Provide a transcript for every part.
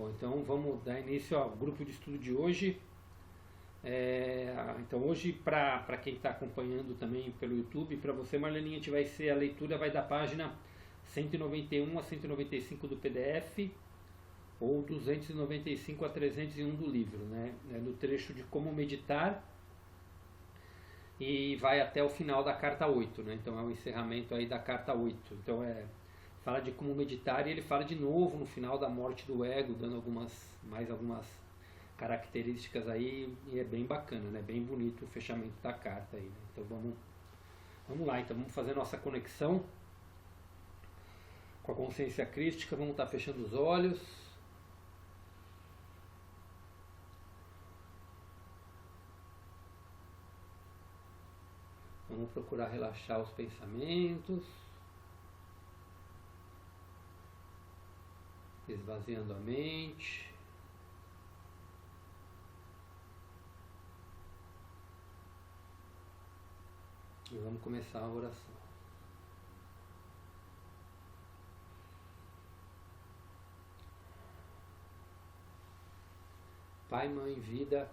Bom, então vamos dar início ao grupo de estudo de hoje. Então hoje, para quem está acompanhando também pelo YouTube, para você, Marleninha, a gente vai ser a leitura vai da página 191 a 195 do PDF ou 295 a 301 do livro, né? No trecho de como meditar, e vai até o final da carta 8, né? Então é o encerramento aí da carta 8. Então fala de como meditar, e ele fala de novo no final da morte do ego, dando mais algumas características aí, e é bem bacana, né? Bem bonito o fechamento da carta aí, né? Então vamos lá, então vamos fazer nossa conexão com a consciência crística. Vamos estar fechando os olhos. Vamos procurar relaxar os pensamentos, esvaziando a mente. E vamos começar a oração. Pai, Mãe, Vida,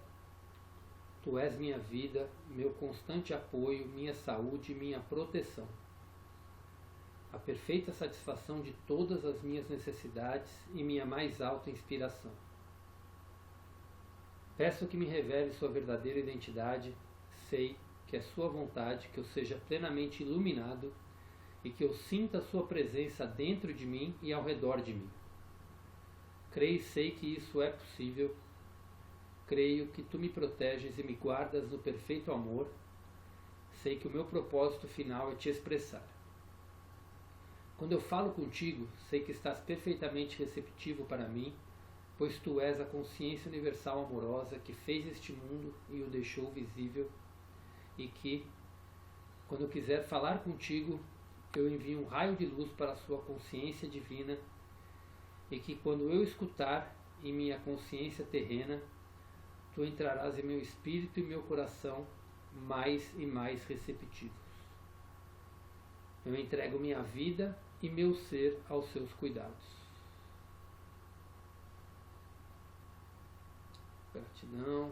Tu és minha vida, meu constante apoio, minha saúde e minha proteção. A perfeita satisfação de todas as minhas necessidades e minha mais alta inspiração. Peço que me revele sua verdadeira identidade. Sei que é sua vontade que eu seja plenamente iluminado e que eu sinta sua presença dentro de mim e ao redor de mim. Creio e sei que isso é possível. Creio que tu me proteges e me guardas no perfeito amor. Sei que o meu propósito final é te expressar. Quando eu falo contigo, sei que estás perfeitamente receptivo para mim, pois tu és a consciência universal amorosa que fez este mundo e o deixou visível, e que, quando eu quiser falar contigo, eu envio um raio de luz para a sua consciência divina, e que quando eu escutar em minha consciência terrena, tu entrarás em meu espírito e meu coração mais e mais receptivos. Eu entrego minha vida e meu ser aos seus cuidados. Gratidão.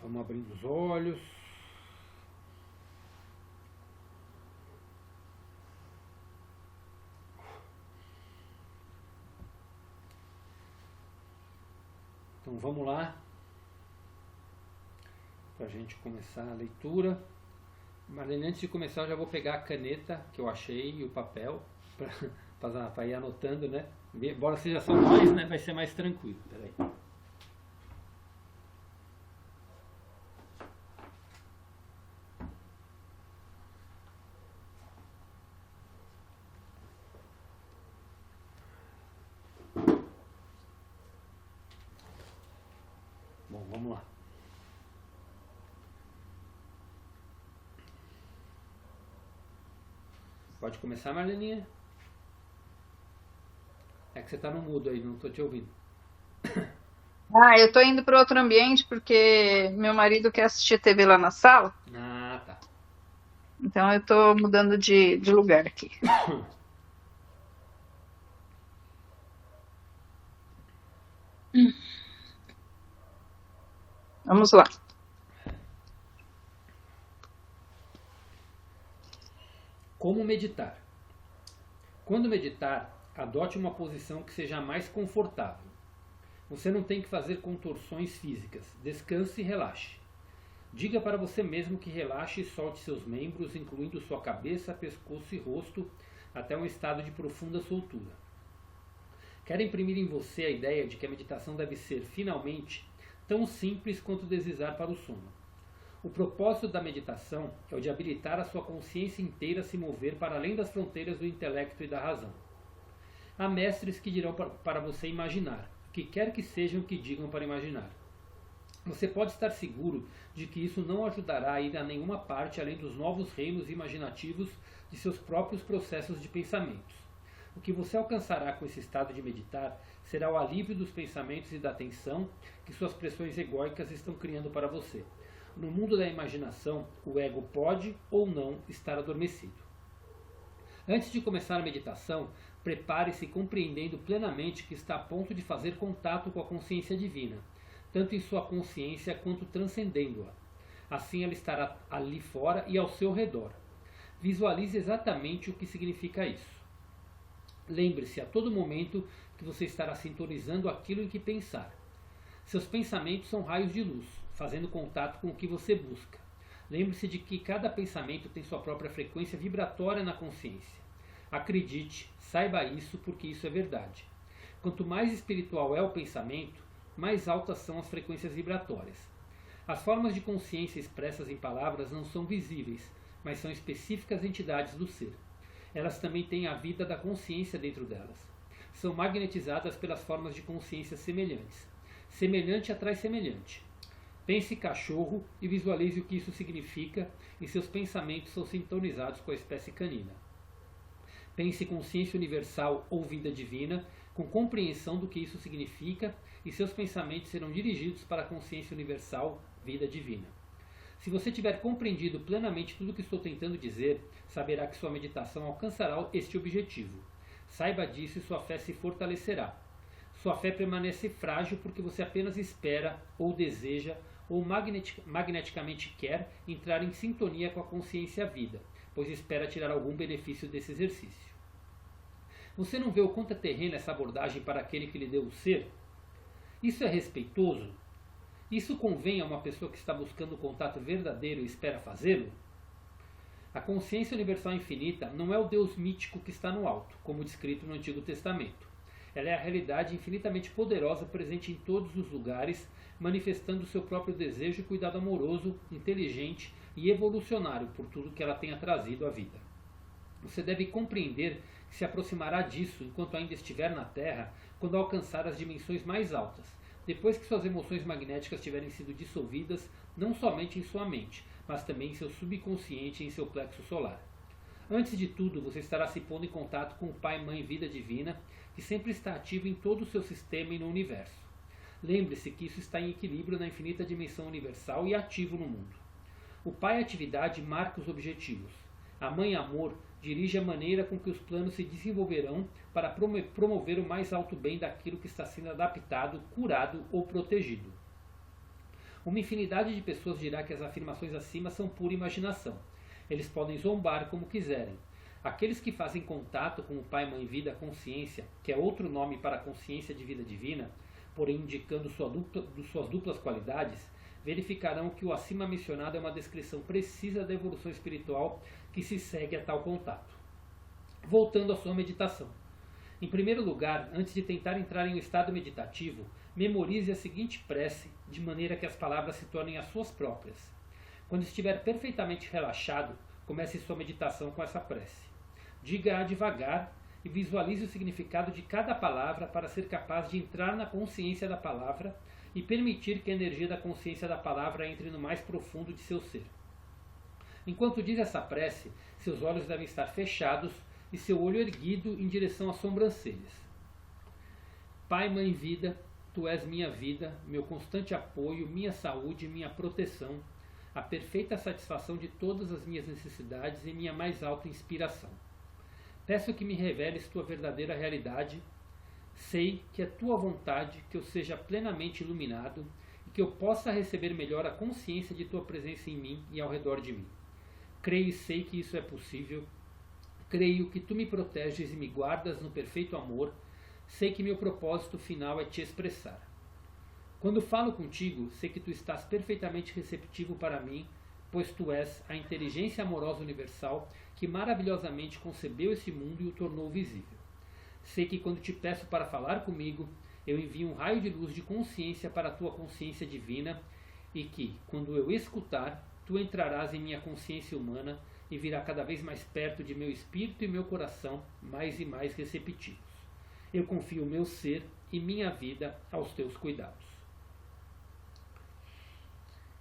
Vamos abrindo os olhos. Então vamos lá, para a gente começar a leitura. Mas antes de começar, eu já vou pegar a caneta que eu achei e o papel para ir anotando, né? Embora seja só mais, né? Vai ser mais tranquilo. Peraí. Bom, vamos lá. Pode começar, Marleninha? É que você tá no mudo aí, não tô te ouvindo. Eu tô indo para outro ambiente porque meu marido quer assistir TV lá na sala, Ah, tá. então eu tô mudando de lugar aqui. Vamos lá. Como meditar? Quando meditar, adote uma posição que seja mais confortável. Você não tem que fazer contorções físicas. Descanse e relaxe. Diga para você mesmo que relaxe e solte seus membros, incluindo sua cabeça, pescoço e rosto, até um estado de profunda soltura. Quero imprimir em você a ideia de que a meditação deve ser, finalmente, tão simples quanto deslizar para o sono. O propósito da meditação é o de habilitar a sua consciência inteira a se mover para além das fronteiras do intelecto e da razão. Há mestres que dirão para você imaginar, o que quer que sejam que digam para imaginar. Você pode estar seguro de que isso não ajudará a ir a nenhuma parte além dos novos reinos imaginativos de seus próprios processos de pensamentos. O que você alcançará com esse estado de meditar será o alívio dos pensamentos e da tensão que suas pressões egóicas estão criando para você. No mundo da imaginação, o ego pode ou não estar adormecido. Antes de começar a meditação, prepare-se compreendendo plenamente que está a ponto de fazer contato com a consciência divina, tanto em sua consciência quanto transcendendo-a. Assim ela estará ali fora e ao seu redor. Visualize exatamente o que significa isso. Lembre-se a todo momento que você estará sintonizando aquilo em que pensar. Seus pensamentos são raios de luz, fazendo contato com o que você busca. Lembre-se de que cada pensamento tem sua própria frequência vibratória na consciência. Acredite, saiba isso porque isso é verdade. Quanto mais espiritual é o pensamento, mais altas são as frequências vibratórias. As formas de consciência expressas em palavras não são visíveis, mas são específicas entidades do ser. Elas também têm a vida da consciência dentro delas. São magnetizadas pelas formas de consciência semelhantes. Semelhante atrai semelhante. Pense cachorro e visualize o que isso significa e seus pensamentos são sintonizados com a espécie canina. Pense consciência universal ou vida divina com compreensão do que isso significa e seus pensamentos serão dirigidos para a consciência universal, vida divina. Se você tiver compreendido plenamente tudo o que estou tentando dizer, saberá que sua meditação alcançará este objetivo. Saiba disso e sua fé se fortalecerá. Sua fé permanece frágil porque você apenas espera, ou deseja, ou magneticamente quer entrar em sintonia com a consciência vida, pois espera tirar algum benefício desse exercício. Você não vê o quanto é terrena essa abordagem para aquele que lhe deu o ser? Isso é respeitoso? Isso convém a uma pessoa que está buscando o contato verdadeiro e espera fazê-lo? A consciência universal infinita não é o Deus mítico que está no alto, como descrito no Antigo Testamento. Ela é a realidade infinitamente poderosa presente em todos os lugares, manifestando seu próprio desejo e cuidado amoroso, inteligente e evolucionário por tudo que ela tenha trazido à vida. Você deve compreender que se aproximará disso enquanto ainda estiver na Terra, quando alcançar as dimensões mais altas, depois que suas emoções magnéticas tiverem sido dissolvidas não somente em sua mente, mas também em seu subconsciente e em seu plexo solar. Antes de tudo, você estará se pondo em contato com o Pai Mãe Vida Divina, que sempre está ativo em todo o seu sistema e no universo. Lembre-se que isso está em equilíbrio na infinita dimensão universal e ativo no mundo. O Pai Atividade marca os objetivos. A Mãe Amor dirige a maneira com que os planos se desenvolverão para promover o mais alto bem daquilo que está sendo adaptado, curado ou protegido. Uma infinidade de pessoas dirá que as afirmações acima são pura imaginação. Eles podem zombar como quiserem. Aqueles que fazem contato com o Pai, Mãe, Vida, Consciência, que é outro nome para a consciência de vida divina, porém indicando suas duplas qualidades, verificarão que o acima mencionado é uma descrição precisa da evolução espiritual que se segue a tal contato. Voltando à sua meditação. Em primeiro lugar, antes de tentar entrar em um estado meditativo, memorize a seguinte prece, de maneira que as palavras se tornem as suas próprias. Quando estiver perfeitamente relaxado, comece sua meditação com essa prece. Diga-a devagar e visualize o significado de cada palavra para ser capaz de entrar na consciência da palavra e permitir que a energia da consciência da palavra entre no mais profundo de seu ser. Enquanto diz essa prece, seus olhos devem estar fechados e seu olho erguido em direção às sobrancelhas. Pai, Mãe, Vida, Tu és minha vida, meu constante apoio, minha saúde, minha proteção, a perfeita satisfação de todas as minhas necessidades e minha mais alta inspiração. Peço que me reveles Tua verdadeira realidade. Sei que é Tua vontade que eu seja plenamente iluminado e que eu possa receber melhor a consciência de Tua presença em mim e ao redor de mim. Creio e sei que isso é possível. Creio que Tu me proteges e me guardas no perfeito amor. Sei que meu propósito final é Te expressar. Quando falo contigo, sei que Tu estás perfeitamente receptivo para mim, pois Tu és a inteligência amorosa universal que maravilhosamente concebeu esse mundo e o tornou visível. Sei que quando Te peço para falar comigo, eu envio um raio de luz de consciência para a Tua consciência divina e que, quando eu escutar, Tu entrarás em minha consciência humana e virá cada vez mais perto de meu espírito e meu coração, mais e mais receptivos. Eu confio meu ser e minha vida aos Teus cuidados.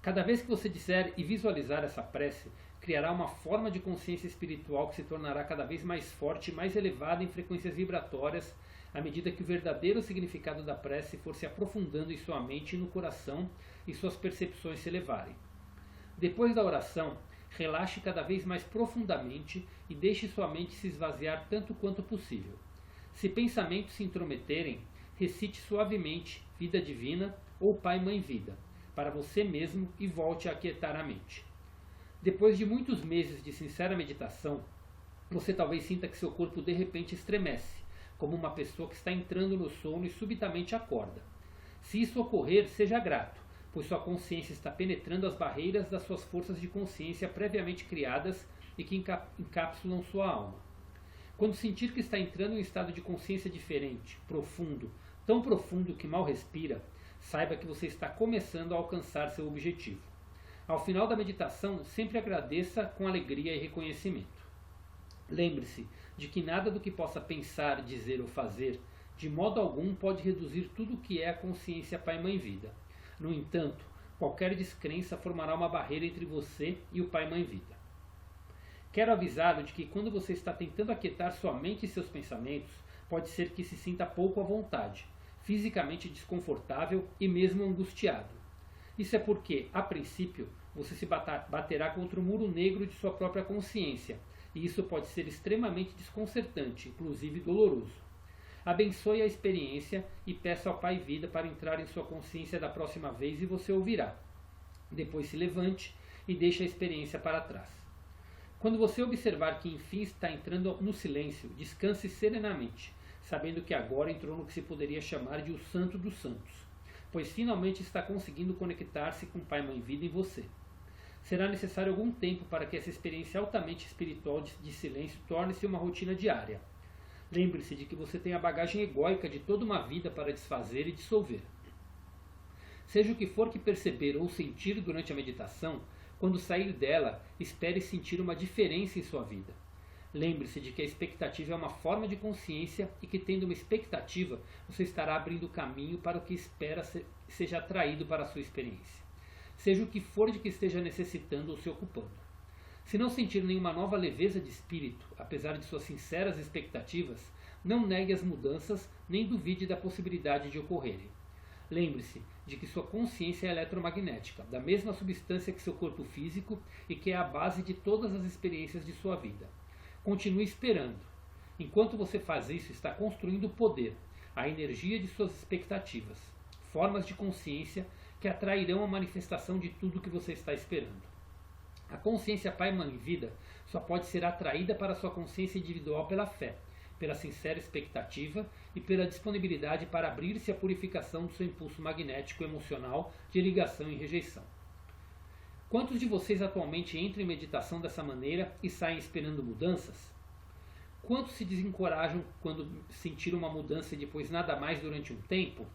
Cada vez que você disser e visualizar essa prece, criará uma forma de consciência espiritual que se tornará cada vez mais forte e mais elevada em frequências vibratórias à medida que o verdadeiro significado da prece for se aprofundando em sua mente e no coração e suas percepções se elevarem. Depois da oração, relaxe cada vez mais profundamente e deixe sua mente se esvaziar tanto quanto possível. Se pensamentos se intrometerem, recite suavemente Vida Divina ou Pai Mãe Vida para você mesmo e volte a aquietar a mente. Depois de muitos meses de sincera meditação, você talvez sinta que seu corpo de repente estremece, como uma pessoa que está entrando no sono e subitamente acorda. Se isso ocorrer, seja grato, pois sua consciência está penetrando as barreiras das suas forças de consciência previamente criadas e que encapsulam sua alma. Quando sentir que está entrando em um estado de consciência diferente, profundo, tão profundo que mal respira, saiba que você está começando a alcançar seu objetivo. Ao final da meditação, sempre agradeça com alegria e reconhecimento. Lembre-se de que nada do que possa pensar, dizer ou fazer, de modo algum pode reduzir tudo o que é a consciência Pai Mãe Vida. No entanto, qualquer descrença formará uma barreira entre você e o Pai Mãe Vida. Quero avisá-lo de que quando você está tentando aquietar sua mente e seus pensamentos, pode ser que se sinta pouco à vontade, fisicamente desconfortável e mesmo angustiado. Isso é porque, a princípio, você se baterá contra o muro negro de sua própria consciência, e isso pode ser extremamente desconcertante, inclusive doloroso. Abençoe a experiência e peça ao Pai Vida para entrar em sua consciência da próxima vez e você ouvirá. Depois se levante e deixe a experiência para trás. Quando você observar que enfim está entrando no silêncio, descanse serenamente, sabendo que agora entrou no que se poderia chamar de o Santo dos Santos, pois finalmente está conseguindo conectar-se com o Pai Mãe Vida em você. Será necessário algum tempo para que essa experiência altamente espiritual de silêncio torne-se uma rotina diária. Lembre-se de que você tem a bagagem egóica de toda uma vida para desfazer e dissolver. Seja o que for que perceber ou sentir durante a meditação, quando sair dela, espere sentir uma diferença em sua vida. Lembre-se de que a expectativa é uma forma de consciência e que, tendo uma expectativa, você estará abrindo caminho para o que espera seja atraído para a sua experiência. Seja o que for de que esteja necessitando ou se ocupando. Se não sentir nenhuma nova leveza de espírito, apesar de suas sinceras expectativas, não negue as mudanças nem duvide da possibilidade de ocorrerem. Lembre-se de que sua consciência é eletromagnética, da mesma substância que seu corpo físico e que é a base de todas as experiências de sua vida. Continue esperando. Enquanto você faz isso, está construindo o poder, a energia de suas expectativas, formas de consciência que atrairão a manifestação de tudo o que você está esperando. A consciência Pai Mãe Vida só pode ser atraída para sua consciência individual pela fé, pela sincera expectativa e pela disponibilidade para abrir-se à purificação do seu impulso magnético emocional de ligação e rejeição. Quantos de vocês atualmente entram em meditação dessa maneira e saem esperando mudanças? Quantos se desencorajam quando sentir uma mudança e depois nada mais durante um tempo?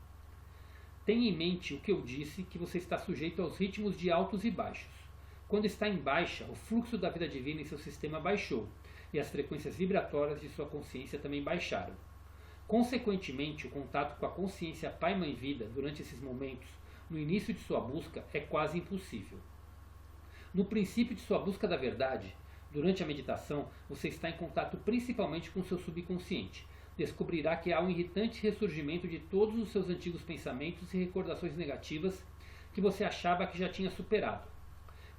Tenha em mente o que eu disse, que você está sujeito aos ritmos de altos e baixos. Quando está em baixa, o fluxo da vida divina em seu sistema baixou, e as frequências vibratórias de sua consciência também baixaram. Consequentemente, o contato com a consciência Pai Mãe Vida durante esses momentos, no início de sua busca, é quase impossível. No princípio de sua busca da verdade, durante a meditação, você está em contato principalmente com seu subconsciente. Descobrirá que há um irritante ressurgimento de todos os seus antigos pensamentos e recordações negativas que você achava que já tinha superado.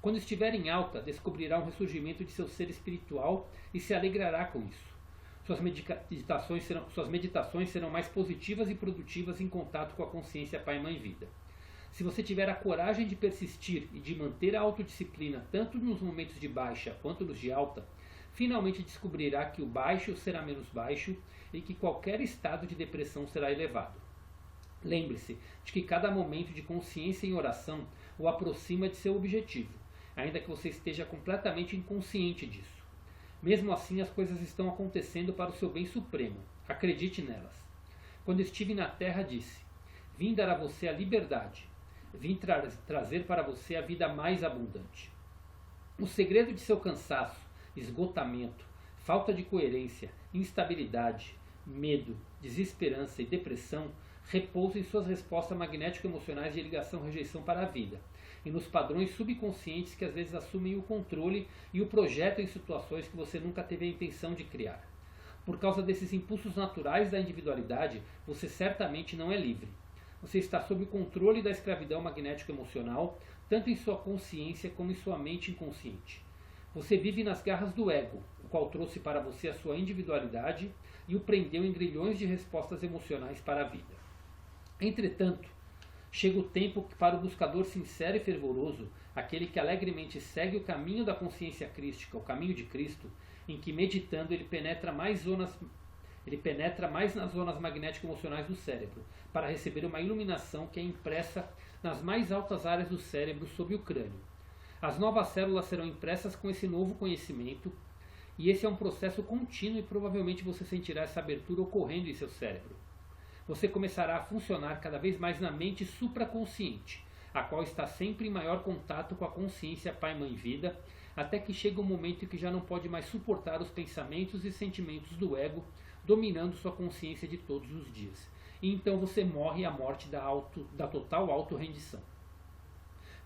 Quando estiver em alta, descobrirá um ressurgimento de seu ser espiritual e se alegrará com isso. Suas meditações serão mais positivas e produtivas em contato com a consciência Pai Mãe Vida. Se você tiver a coragem de persistir e de manter a autodisciplina tanto nos momentos de baixa quanto nos de alta, finalmente descobrirá que o baixo será menos baixo e que qualquer estado de depressão será elevado. Lembre-se de que cada momento de consciência em oração o aproxima de seu objetivo, ainda que você esteja completamente inconsciente disso. Mesmo assim, as coisas estão acontecendo para o seu bem supremo. Acredite nelas. Quando estive na Terra, disse: vim dar a você a liberdade. Vim trazer para você a vida mais abundante. O segredo de seu cansaço, esgotamento, falta de coerência, instabilidade, medo, desesperança e depressão repousa em suas respostas magnético-emocionais de ligação-rejeição para a vida, e nos padrões subconscientes que às vezes assumem o controle e o projetam em situações que você nunca teve a intenção de criar. Por causa desses impulsos naturais da individualidade, você certamente não é livre. Você está sob o controle da escravidão magnético-emocional, tanto em sua consciência como em sua mente inconsciente. Você vive nas garras do ego, o qual trouxe para você a sua individualidade e o prendeu em grilhões de respostas emocionais para a vida. Entretanto, chega o tempo que para o buscador sincero e fervoroso, aquele que alegremente segue o caminho da consciência crística, o caminho de Cristo, em que meditando ele penetra mais nas zonas magnético-emocionais do cérebro, para receber uma iluminação que é impressa nas mais altas áreas do cérebro sob o crânio. As novas células serão impressas com esse novo conhecimento, e esse é um processo contínuo e provavelmente você sentirá essa abertura ocorrendo em seu cérebro. Você começará a funcionar cada vez mais na mente supraconsciente, a qual está sempre em maior contato com a consciência Pai, Mãe, Vida, até que chega um momento em que já não pode mais suportar os pensamentos e sentimentos do ego dominando sua consciência de todos os dias. E então você morre a morte da total autorrendição.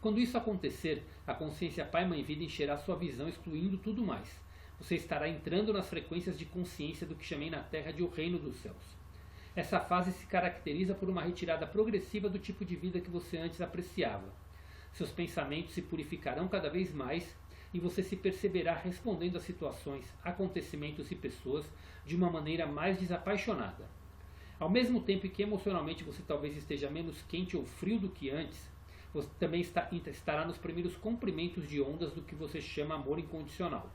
Quando isso acontecer, a consciência Pai, Mãe, Vida encherá sua visão, excluindo tudo mais. Você estará entrando nas frequências de consciência do que chamei na Terra de o Reino dos Céus. Essa fase se caracteriza por uma retirada progressiva do tipo de vida que você antes apreciava. Seus pensamentos se purificarão cada vez mais e você se perceberá respondendo a situações, acontecimentos e pessoas de uma maneira mais desapaixonada. Ao mesmo tempo que emocionalmente você talvez esteja menos quente ou frio do que antes, você também estará nos primeiros comprimentos de ondas do que você chama amor incondicional.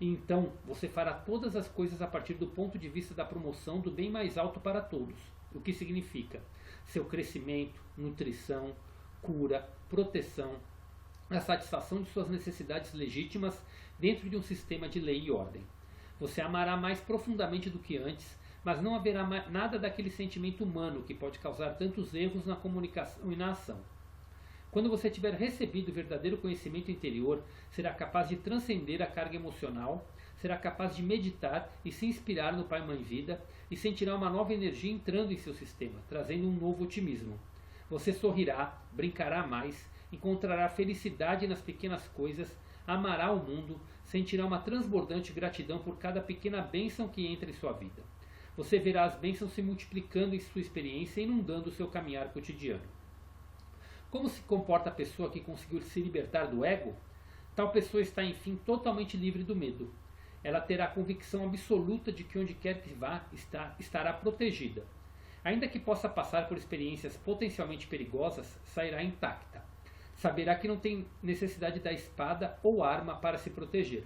E então você fará todas as coisas a partir do ponto de vista da promoção do bem mais alto para todos, o que significa seu crescimento, nutrição, cura, proteção, a satisfação de suas necessidades legítimas dentro de um sistema de lei e ordem. Você amará mais profundamente do que antes, mas não haverá nada daquele sentimento humano que pode causar tantos erros na comunicação e na ação. Quando você tiver recebido o verdadeiro conhecimento interior, será capaz de transcender a carga emocional, será capaz de meditar e se inspirar no Pai, Mãe, Vida e sentirá uma nova energia entrando em seu sistema, trazendo um novo otimismo. Você sorrirá, brincará mais, encontrará felicidade nas pequenas coisas, amará o mundo, sentirá uma transbordante gratidão por cada pequena bênção que entra em sua vida. Você verá as bênçãos se multiplicando em sua experiência e inundando o seu caminhar cotidiano. Como se comporta a pessoa que conseguiu se libertar do ego? Tal pessoa está, enfim, totalmente livre do medo. Ela terá a convicção absoluta de que onde quer que vá, estará protegida. Ainda que possa passar por experiências potencialmente perigosas, sairá intacta. Saberá que não tem necessidade da espada ou arma para se proteger.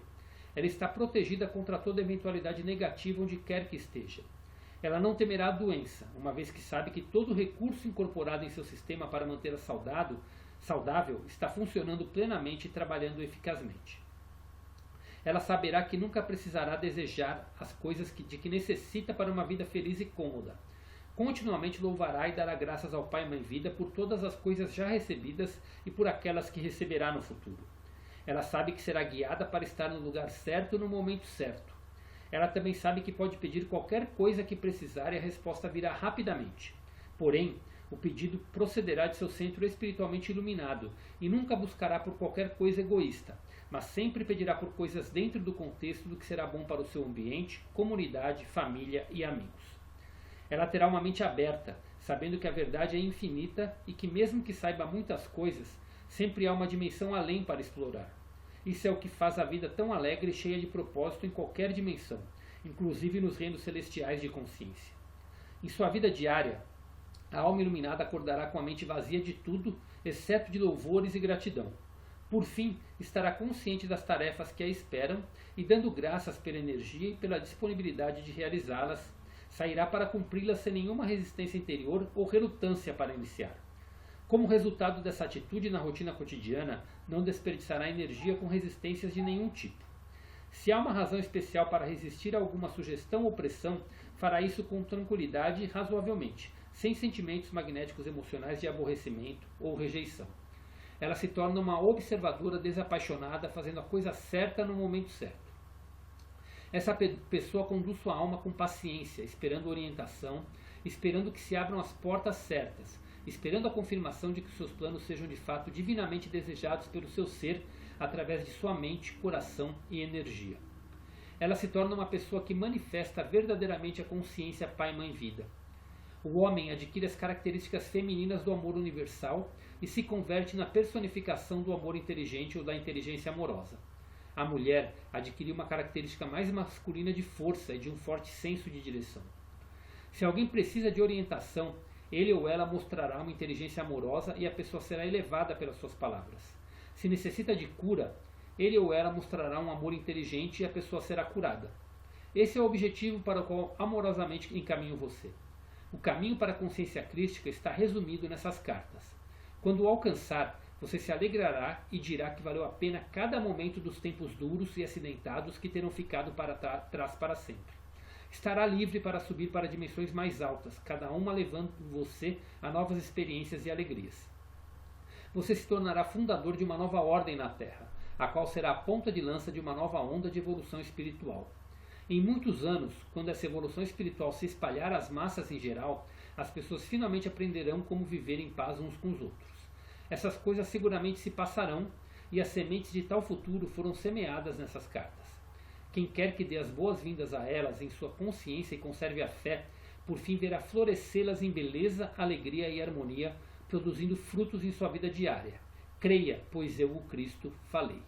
Ela está protegida contra toda eventualidade negativa onde quer que esteja. Ela não temerá a doença, uma vez que sabe que todo recurso incorporado em seu sistema para mantê-la saudável está funcionando plenamente e trabalhando eficazmente. Ela saberá que nunca precisará desejar as coisas de que necessita para uma vida feliz e cômoda. Continuamente louvará e dará graças ao Pai, Mãe, Vida por todas as coisas já recebidas e por aquelas que receberá no futuro. Ela sabe que será guiada para estar no lugar certo no momento certo. Ela também sabe que pode pedir qualquer coisa que precisar e a resposta virá rapidamente. Porém, o pedido procederá de seu centro espiritualmente iluminado e nunca buscará por qualquer coisa egoísta, mas sempre pedirá por coisas dentro do contexto do que será bom para o seu ambiente, comunidade, família e amigos. Ela terá uma mente aberta, sabendo que a verdade é infinita e que mesmo que saiba muitas coisas, sempre há uma dimensão além para explorar. Isso é o que faz a vida tão alegre e cheia de propósito em qualquer dimensão, inclusive nos reinos celestiais de consciência. Em sua vida diária, a alma iluminada acordará com a mente vazia de tudo, exceto de louvores e gratidão. Por fim, estará consciente das tarefas que a esperam e, dando graças pela energia e pela disponibilidade de realizá-las, sairá para cumpri-las sem nenhuma resistência interior ou relutância para iniciar. Como resultado dessa atitude na rotina cotidiana, não desperdiçará energia com resistências de nenhum tipo. Se há uma razão especial para resistir a alguma sugestão ou pressão, fará isso com tranquilidade e razoavelmente, sem sentimentos magnéticos emocionais de aborrecimento ou rejeição. Ela se torna uma observadora desapaixonada, fazendo a coisa certa no momento certo. Essa pessoa conduz sua alma com paciência, esperando orientação, esperando que se abram as portas certas, esperando a confirmação de que seus planos sejam de fato divinamente desejados pelo seu ser através de sua mente, coração e energia. Ela se torna uma pessoa que manifesta verdadeiramente a consciência Pai-Mãe-Vida. O homem adquire as características femininas do amor universal e se converte na personificação do amor inteligente ou da inteligência amorosa. A mulher adquire uma característica mais masculina de força e de um forte senso de direção. Se alguém precisa de orientação, ele ou ela mostrará uma inteligência amorosa e a pessoa será elevada pelas suas palavras. Se necessita de cura, ele ou ela mostrará um amor inteligente e a pessoa será curada. Esse é o objetivo para o qual amorosamente encaminho você. O caminho para a consciência crística está resumido nessas cartas. Quando o alcançar, você se alegrará e dirá que valeu a pena cada momento dos tempos duros e acidentados que terão ficado para trás para sempre. Estará livre para subir para dimensões mais altas, cada uma levando você a novas experiências e alegrias. Você se tornará fundador de uma nova ordem na Terra, a qual será a ponta de lança de uma nova onda de evolução espiritual. Em muitos anos, quando essa evolução espiritual se espalhar às massas em geral, as pessoas finalmente aprenderão como viver em paz uns com os outros. Essas coisas seguramente se passarão, e as sementes de tal futuro foram semeadas nessas cartas. Quem quer que dê as boas-vindas a elas em sua consciência e conserve a fé, por fim verá florescê-las em beleza, alegria e harmonia, produzindo frutos em sua vida diária. Creia, pois eu, o Cristo, falei.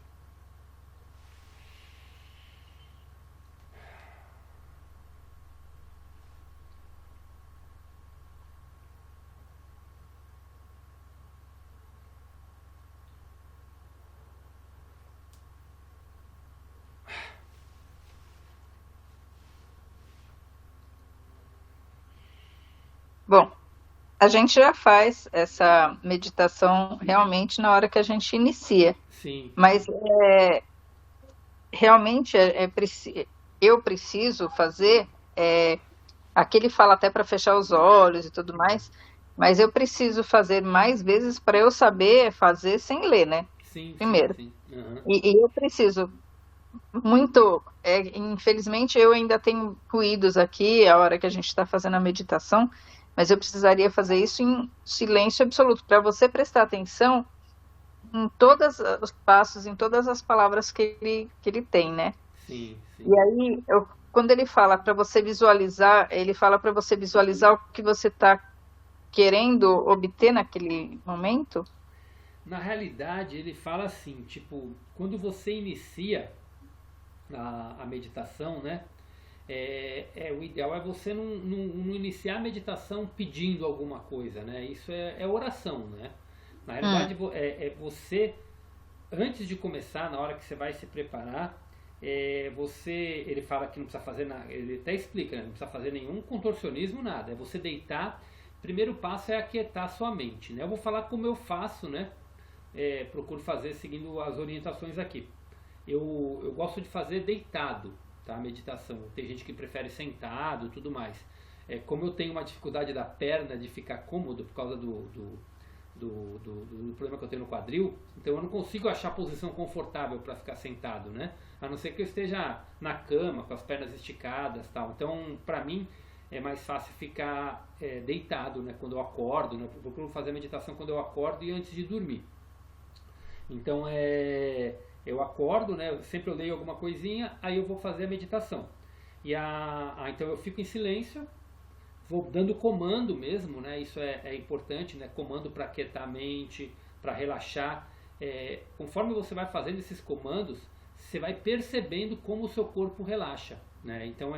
Bom, a gente já faz essa meditação realmente na hora que a gente inicia. Sim. Mas realmente eu preciso fazer. Aqui ele fala até para fechar os olhos e tudo mais, mas eu preciso fazer mais vezes para eu saber fazer sem ler, né? Sim, primeiro. Sim. Uhum. E eu preciso muito. Infelizmente, eu ainda tenho ruídos aqui a hora que a gente está fazendo a meditação, mas eu precisaria fazer isso em silêncio absoluto, para você prestar atenção em todos os passos, em todas as palavras que ele tem, né? Sim. E aí, quando ele fala para você visualizar, ele fala para você visualizar o que você está querendo obter naquele momento? Na realidade, ele fala assim, tipo, quando você inicia a meditação, né? O ideal é você não iniciar a meditação pedindo alguma coisa, né? Isso é oração, né? Na realidade, você, antes de começar, na hora que você vai se preparar, ele fala que não precisa fazer nada, ele até explica, né? Não precisa fazer nenhum contorcionismo, nada. É você deitar, primeiro passo é aquietar a sua mente, né? Eu vou falar como eu faço, né? Procuro fazer seguindo as orientações aqui. Eu gosto de fazer deitado, tá? A meditação. Tem gente que prefere sentado e tudo mais. Como eu tenho uma dificuldade da perna de ficar cômodo por causa do problema que eu tenho no quadril, então eu não consigo achar posição confortável para ficar sentado, né? A não ser que eu esteja na cama, com as pernas esticadas, tal. Então, para mim, é mais fácil ficar deitado, né? Quando eu acordo, né? Eu procuro fazer a meditação quando eu acordo e antes de dormir. Então, eu acordo, né? Sempre eu leio alguma coisinha, aí eu vou fazer a meditação. Então eu fico em silêncio, vou dando comando mesmo, né? Isso é importante, né? Comando para aquietar a mente, para relaxar. Conforme você vai fazendo esses comandos, você vai percebendo como o seu corpo relaxa, né? Então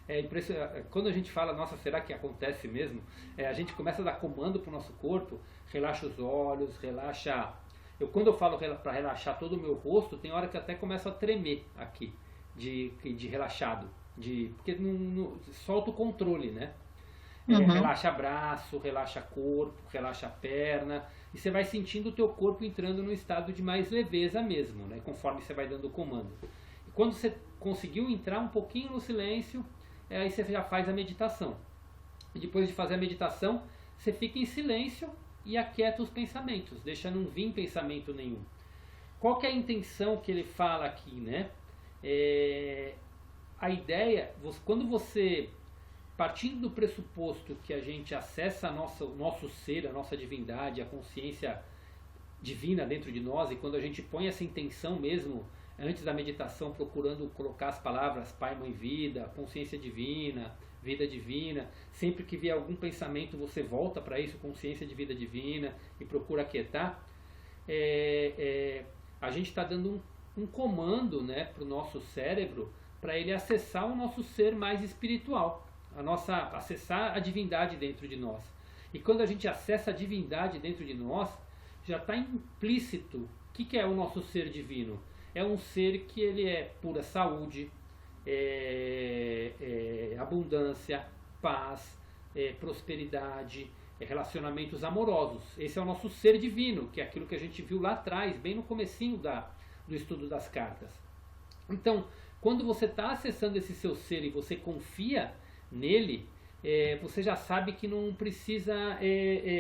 impressionante. Quando a gente fala, nossa, será que acontece mesmo? A gente começa a dar comando para o nosso corpo, relaxa os olhos, relaxa. Quando eu falo para relaxar todo o meu rosto, tem hora que até começa a tremer aqui, de relaxado, porque não solta o controle, né? Relaxa braço, relaxa corpo, relaxa perna, e você vai sentindo o teu corpo entrando num estado de mais leveza mesmo, né? Conforme você vai dando o comando. E quando você conseguiu entrar um pouquinho no silêncio, aí você já faz a meditação. E depois de fazer a meditação, você fica em silêncio e aquieta os pensamentos, deixa não vir pensamento nenhum. Qual que é a intenção que ele fala aqui, né? A ideia, quando você partindo do pressuposto que a gente acessa o nosso ser, a nossa divindade, a consciência divina dentro de nós, e quando a gente põe essa intenção mesmo, antes da meditação, procurando colocar as palavras Pai, Mãe, Vida, consciência divina, vida divina, sempre que vier algum pensamento você volta para isso, consciência de vida divina, e procura aquietar, a gente está dando um comando, né, para o nosso cérebro, para ele acessar o nosso ser mais espiritual, acessar a divindade dentro de nós. E quando a gente acessa a divindade dentro de nós, já está implícito o que é o nosso ser divino. É um ser que ele é pura saúde, abundância, paz, prosperidade, relacionamentos amorosos. Esse é o nosso ser divino, que é aquilo que a gente viu lá atrás, bem no comecinho do estudo das cartas. Então, quando você está acessando esse seu ser e você confia nele, você já sabe que não precisa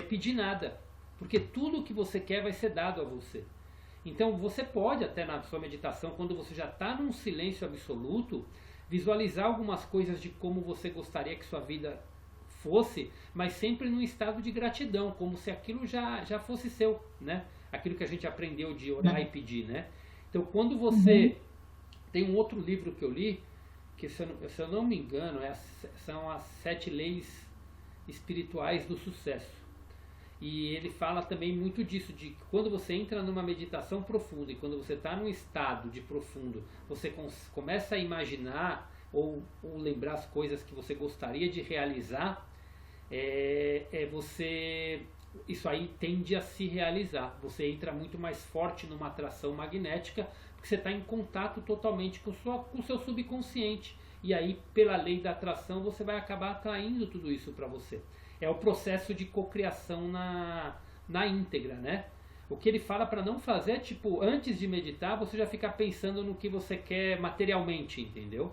pedir nada, porque tudo que você quer vai ser dado a você. Então você pode até na sua meditação, quando você já está num silêncio absoluto, visualizar algumas coisas de como você gostaria que sua vida fosse, mas sempre num estado de gratidão, como se aquilo já fosse seu, né? Aquilo que a gente aprendeu de orar e pedir, né? Então quando você... Tem um outro livro que eu li, que se eu não me engano, são as 7 leis espirituais do sucesso. E ele fala também muito disso, de que quando você entra numa meditação profunda e quando você está num estado de profundo, você começa a imaginar ou lembrar as coisas que você gostaria de realizar, isso aí tende a se realizar. Você entra muito mais forte numa atração magnética, porque você está em contato totalmente com o seu subconsciente. E aí, pela lei da atração, você vai acabar atraindo tudo isso para você. É o processo de cocriação na íntegra, né? O que ele fala para não fazer é, tipo, antes de meditar, você já ficar pensando no que você quer materialmente, entendeu?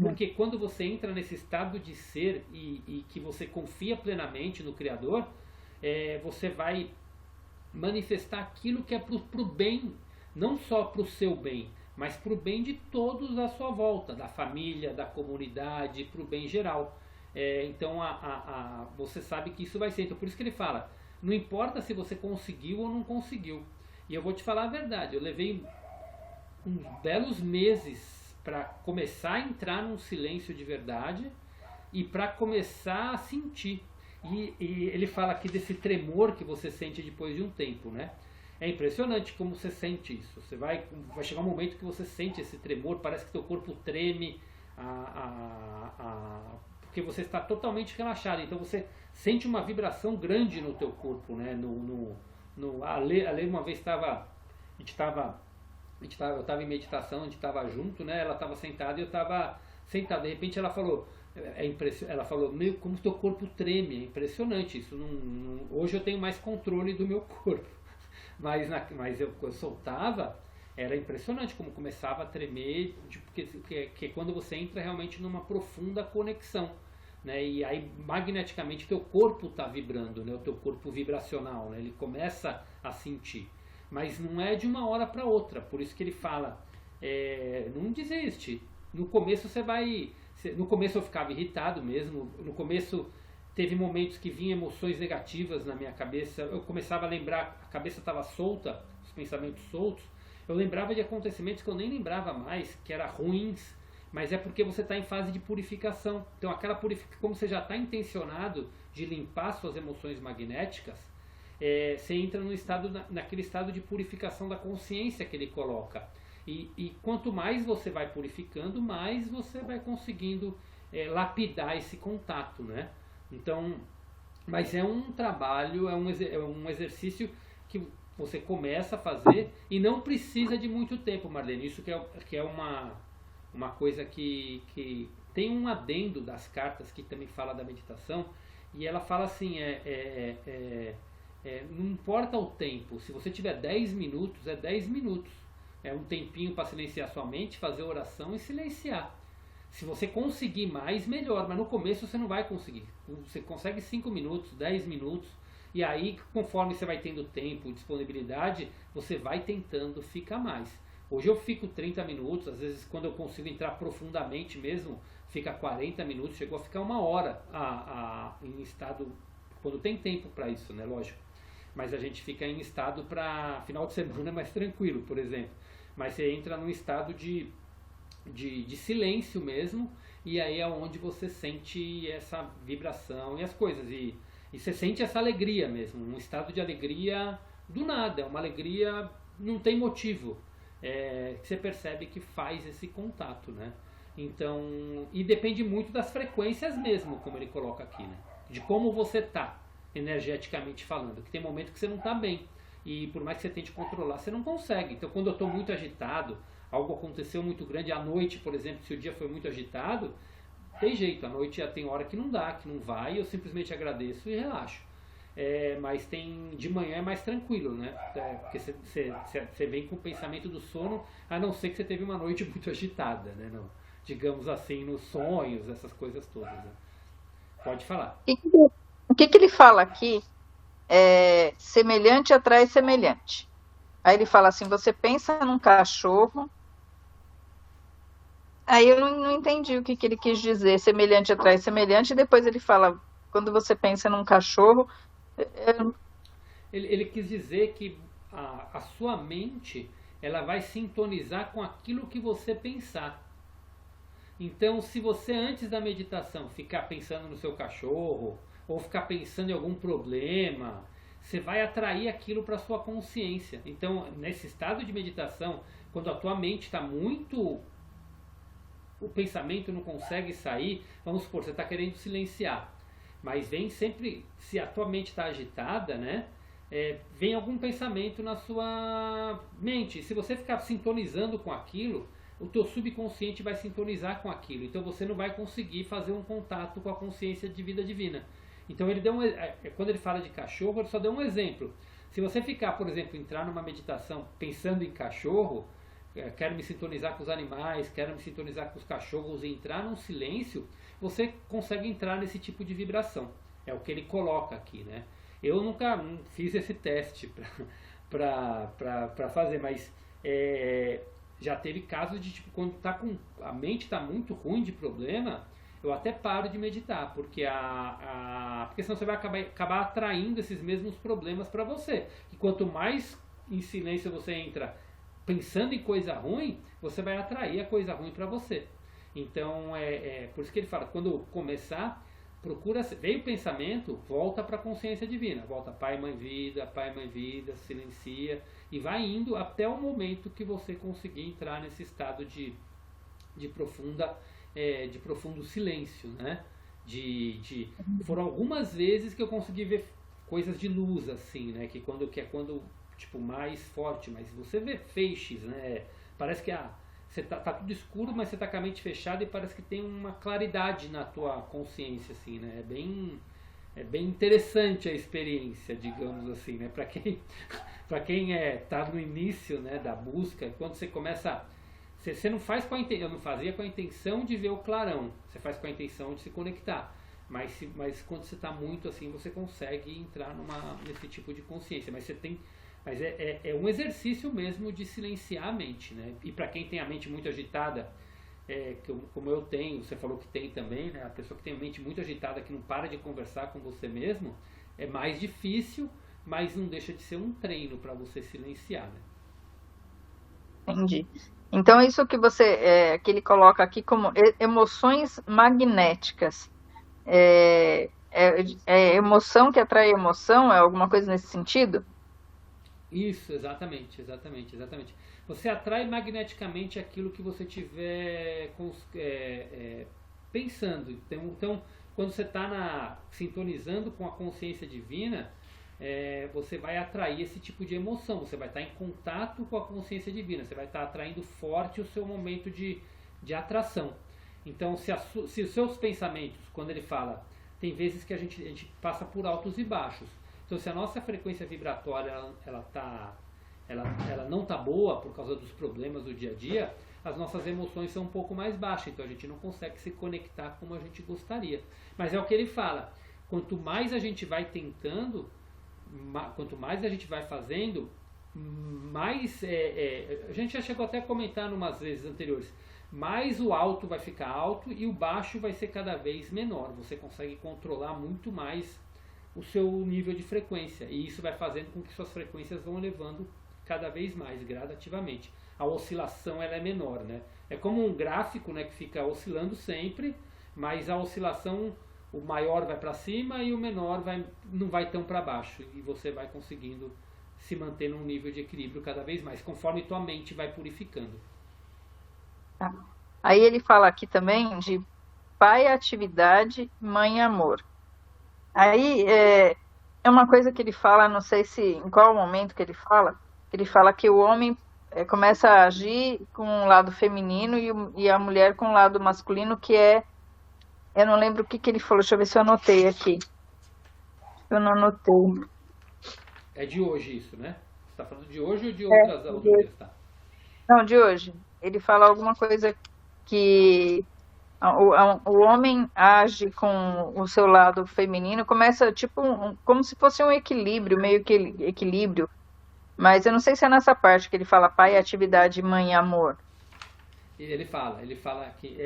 Porque quando você entra nesse estado de ser e que você confia plenamente no Criador, você vai manifestar aquilo que é pro bem, não só pro seu bem, mas pro bem de todos à sua volta, da família, da comunidade, pro bem geral. Então você sabe que isso vai ser. Então por isso que ele fala, não importa se você conseguiu ou não conseguiu. E eu vou te falar a verdade, eu levei uns belos meses para começar a entrar num silêncio de verdade e para começar a sentir. E ele fala aqui desse tremor que você sente depois de um tempo, né? É impressionante como você sente isso. Você vai chegar um momento que você sente esse tremor, parece que teu corpo treme, porque você está totalmente relaxado. Então você sente uma vibração grande no teu corpo, né? A Lê uma vez eu estava em meditação, a gente estava junto, né? Ela estava sentada e eu estava sentado. De repente ela falou, ela falou, meio como o teu corpo treme, é impressionante isso. Hoje eu tenho mais controle do meu corpo, mas eu soltava, era impressionante como começava a tremer, porque quando você entra realmente numa profunda conexão, né? E aí magneticamente teu corpo está vibrando, né? O teu corpo vibracional, né? Ele começa a sentir, mas não é de uma hora para outra. Por isso que ele fala, não desiste. No começo no começo eu ficava irritado mesmo. No começo teve momentos que vinham emoções negativas na minha cabeça. Eu começava a lembrar, a cabeça estava solta, os pensamentos soltos. Eu lembrava de acontecimentos que eu nem lembrava mais, que eram ruins, mas é porque você está em fase de purificação. Então aquela purificação, como você já está intencionado de limpar suas emoções magnéticas, você entra naquele estado de purificação da consciência que ele coloca. E quanto mais você vai purificando, mais você vai conseguindo lapidar esse contato, né? Então, mas é um trabalho, é um exercício que você começa a fazer e não precisa de muito tempo, Marlene. Isso que é uma coisa que tem um adendo das cartas que também fala da meditação, e ela fala assim, não importa o tempo, se você tiver 10 minutos, é 10 minutos. É um tempinho para silenciar sua mente, fazer oração e silenciar. Se você conseguir mais, melhor, mas no começo você não vai conseguir. Você consegue 5 minutos, 10 minutos, e aí conforme você vai tendo tempo e disponibilidade, você vai tentando ficar mais. Hoje eu fico 30 minutos, às vezes quando eu consigo entrar profundamente mesmo, fica 40 minutos, chegou a ficar 1 hora em estado, quando tem tempo para isso, né, lógico. Mas a gente fica em estado para final de semana mais tranquilo, por exemplo. Mas você entra num estado de silêncio mesmo, e aí é onde você sente essa vibração e as coisas. E você sente essa alegria mesmo, um estado de alegria do nada, uma alegria, não tem motivo. Que você percebe que faz esse contato, né? Então, e depende muito das frequências mesmo, como ele coloca aqui, né? De como você tá, energeticamente falando. Que tem momento que você não tá bem. E por mais que você tente controlar, você não consegue. Então, quando eu estou muito agitado, algo aconteceu muito grande, à noite, por exemplo, se o dia foi muito agitado, tem jeito, à noite já tem hora que não dá, que não vai, eu simplesmente agradeço e relaxo. Mas de manhã é mais tranquilo, né? Porque você vem com o pensamento do sono, a não ser que você teve uma noite muito agitada, né? Não, digamos assim, nos sonhos, essas coisas todas, né? Pode falar. O que ele fala aqui é semelhante atrai semelhante. Aí ele fala assim, você pensa num cachorro. Aí eu não entendi o que ele quis dizer, semelhante atrai semelhante, e depois ele fala, quando você pensa num cachorro... Ele quis dizer que a sua mente, ela vai sintonizar com aquilo que você pensar. Então, se você antes da meditação ficar pensando no seu cachorro, ou ficar pensando em algum problema, você vai atrair aquilo para a sua consciência. Então, nesse estado de meditação, quando a tua mente está muito... o pensamento não consegue sair, vamos supor, você está querendo silenciar, mas vem sempre, se a tua mente está agitada, né, vem algum pensamento na sua mente. Se você ficar sintonizando com aquilo, o teu subconsciente vai sintonizar com aquilo, então você não vai conseguir fazer um contato com a consciência de vida divina. Então ele deu quando ele fala de cachorro, ele só deu um exemplo. Se você ficar, por exemplo, entrar numa meditação pensando em cachorro, quero me sintonizar com os animais, quero me sintonizar com os cachorros e entrar num silêncio, você consegue entrar nesse tipo de vibração. É o que ele coloca aqui, né? Eu nunca fiz esse teste para fazer, mas já teve casos de tipo, quando a mente está muito ruim de problema, eu até paro de meditar, porque porque senão você vai acabar atraindo esses mesmos problemas para você. E quanto mais em silêncio você entra pensando em coisa ruim, você vai atrair a coisa ruim para você. Então, por isso que ele fala, quando começar, veio o pensamento, volta para a consciência divina, volta Pai, Mãe, Vida, silencia, e vai indo até o momento que você conseguir entrar nesse estado de profundo silêncio, né? Foram algumas vezes que eu consegui ver coisas de luz, assim, né? Que é quando tipo, mais forte, mas você vê feixes, né? Parece que você tá tudo escuro, mas você tá com a mente fechada e parece que tem uma claridade na tua consciência, assim, né? É bem interessante a experiência, digamos assim, né? Para quem tá no início, né, da busca, quando você começa, você não faz eu não fazia com a intenção de ver o clarão, você faz com a intenção de se conectar. Mas quando você está muito assim, você consegue entrar nesse tipo de consciência, mas é um exercício mesmo de silenciar a mente, né? E para quem tem a mente muito agitada, como eu tenho, você falou que tem também, né? A pessoa que tem a mente muito agitada, que não para de conversar com você mesmo, é mais difícil, mas não deixa de ser um treino para você silenciar, né? Entendi. Então isso que que ele coloca aqui como emoções magnéticas. Emoção que atrai emoção? É alguma coisa nesse sentido? Isso, exatamente. Você atrai magneticamente aquilo que você estiver pensando. Então, quando você está sintonizando com a consciência divina, você vai atrair esse tipo de emoção. Você vai estar em contato com a consciência divina. Você vai estar atraindo forte o seu momento de atração. Então, se os seus pensamentos, quando ele fala, tem vezes que a gente passa por altos e baixos. Então, se a nossa frequência vibratória ela não está boa por causa dos problemas do dia a dia, as nossas emoções são um pouco mais baixas, então a gente não consegue se conectar como a gente gostaria. Mas é o que ele fala, quanto mais a gente vai tentando, quanto mais a gente vai fazendo, mais a gente já chegou até a comentar em umas vezes anteriores, mais o alto vai ficar alto e o baixo vai ser cada vez menor. Você consegue controlar muito mais o seu nível de frequência e isso vai fazendo com que suas frequências vão elevando cada vez mais gradativamente. A oscilação ela é menor, né? É como um gráfico, né, que fica oscilando sempre, mas a oscilação, o maior vai para cima e o menor não vai tão para baixo e você vai conseguindo se manter num nível de equilíbrio cada vez mais, conforme tua mente vai purificando. Tá. Aí ele fala aqui também de pai atividade, mãe amor. Aí é uma coisa que ele fala, não sei se em qual momento que ele fala que o homem começa a agir com um lado feminino e a mulher com um lado masculino, que eu não lembro o que ele falou, deixa eu ver se eu anotei aqui. Eu não anotei. É de hoje isso, né? Você está falando de hoje ou de outras aulas? Tá? Não, de hoje. Ele fala alguma coisa que o homem age com o seu lado feminino, começa tipo como se fosse um equilíbrio, meio que equilíbrio. Mas eu não sei se é nessa parte que ele fala pai, atividade, mãe, amor. Ele fala que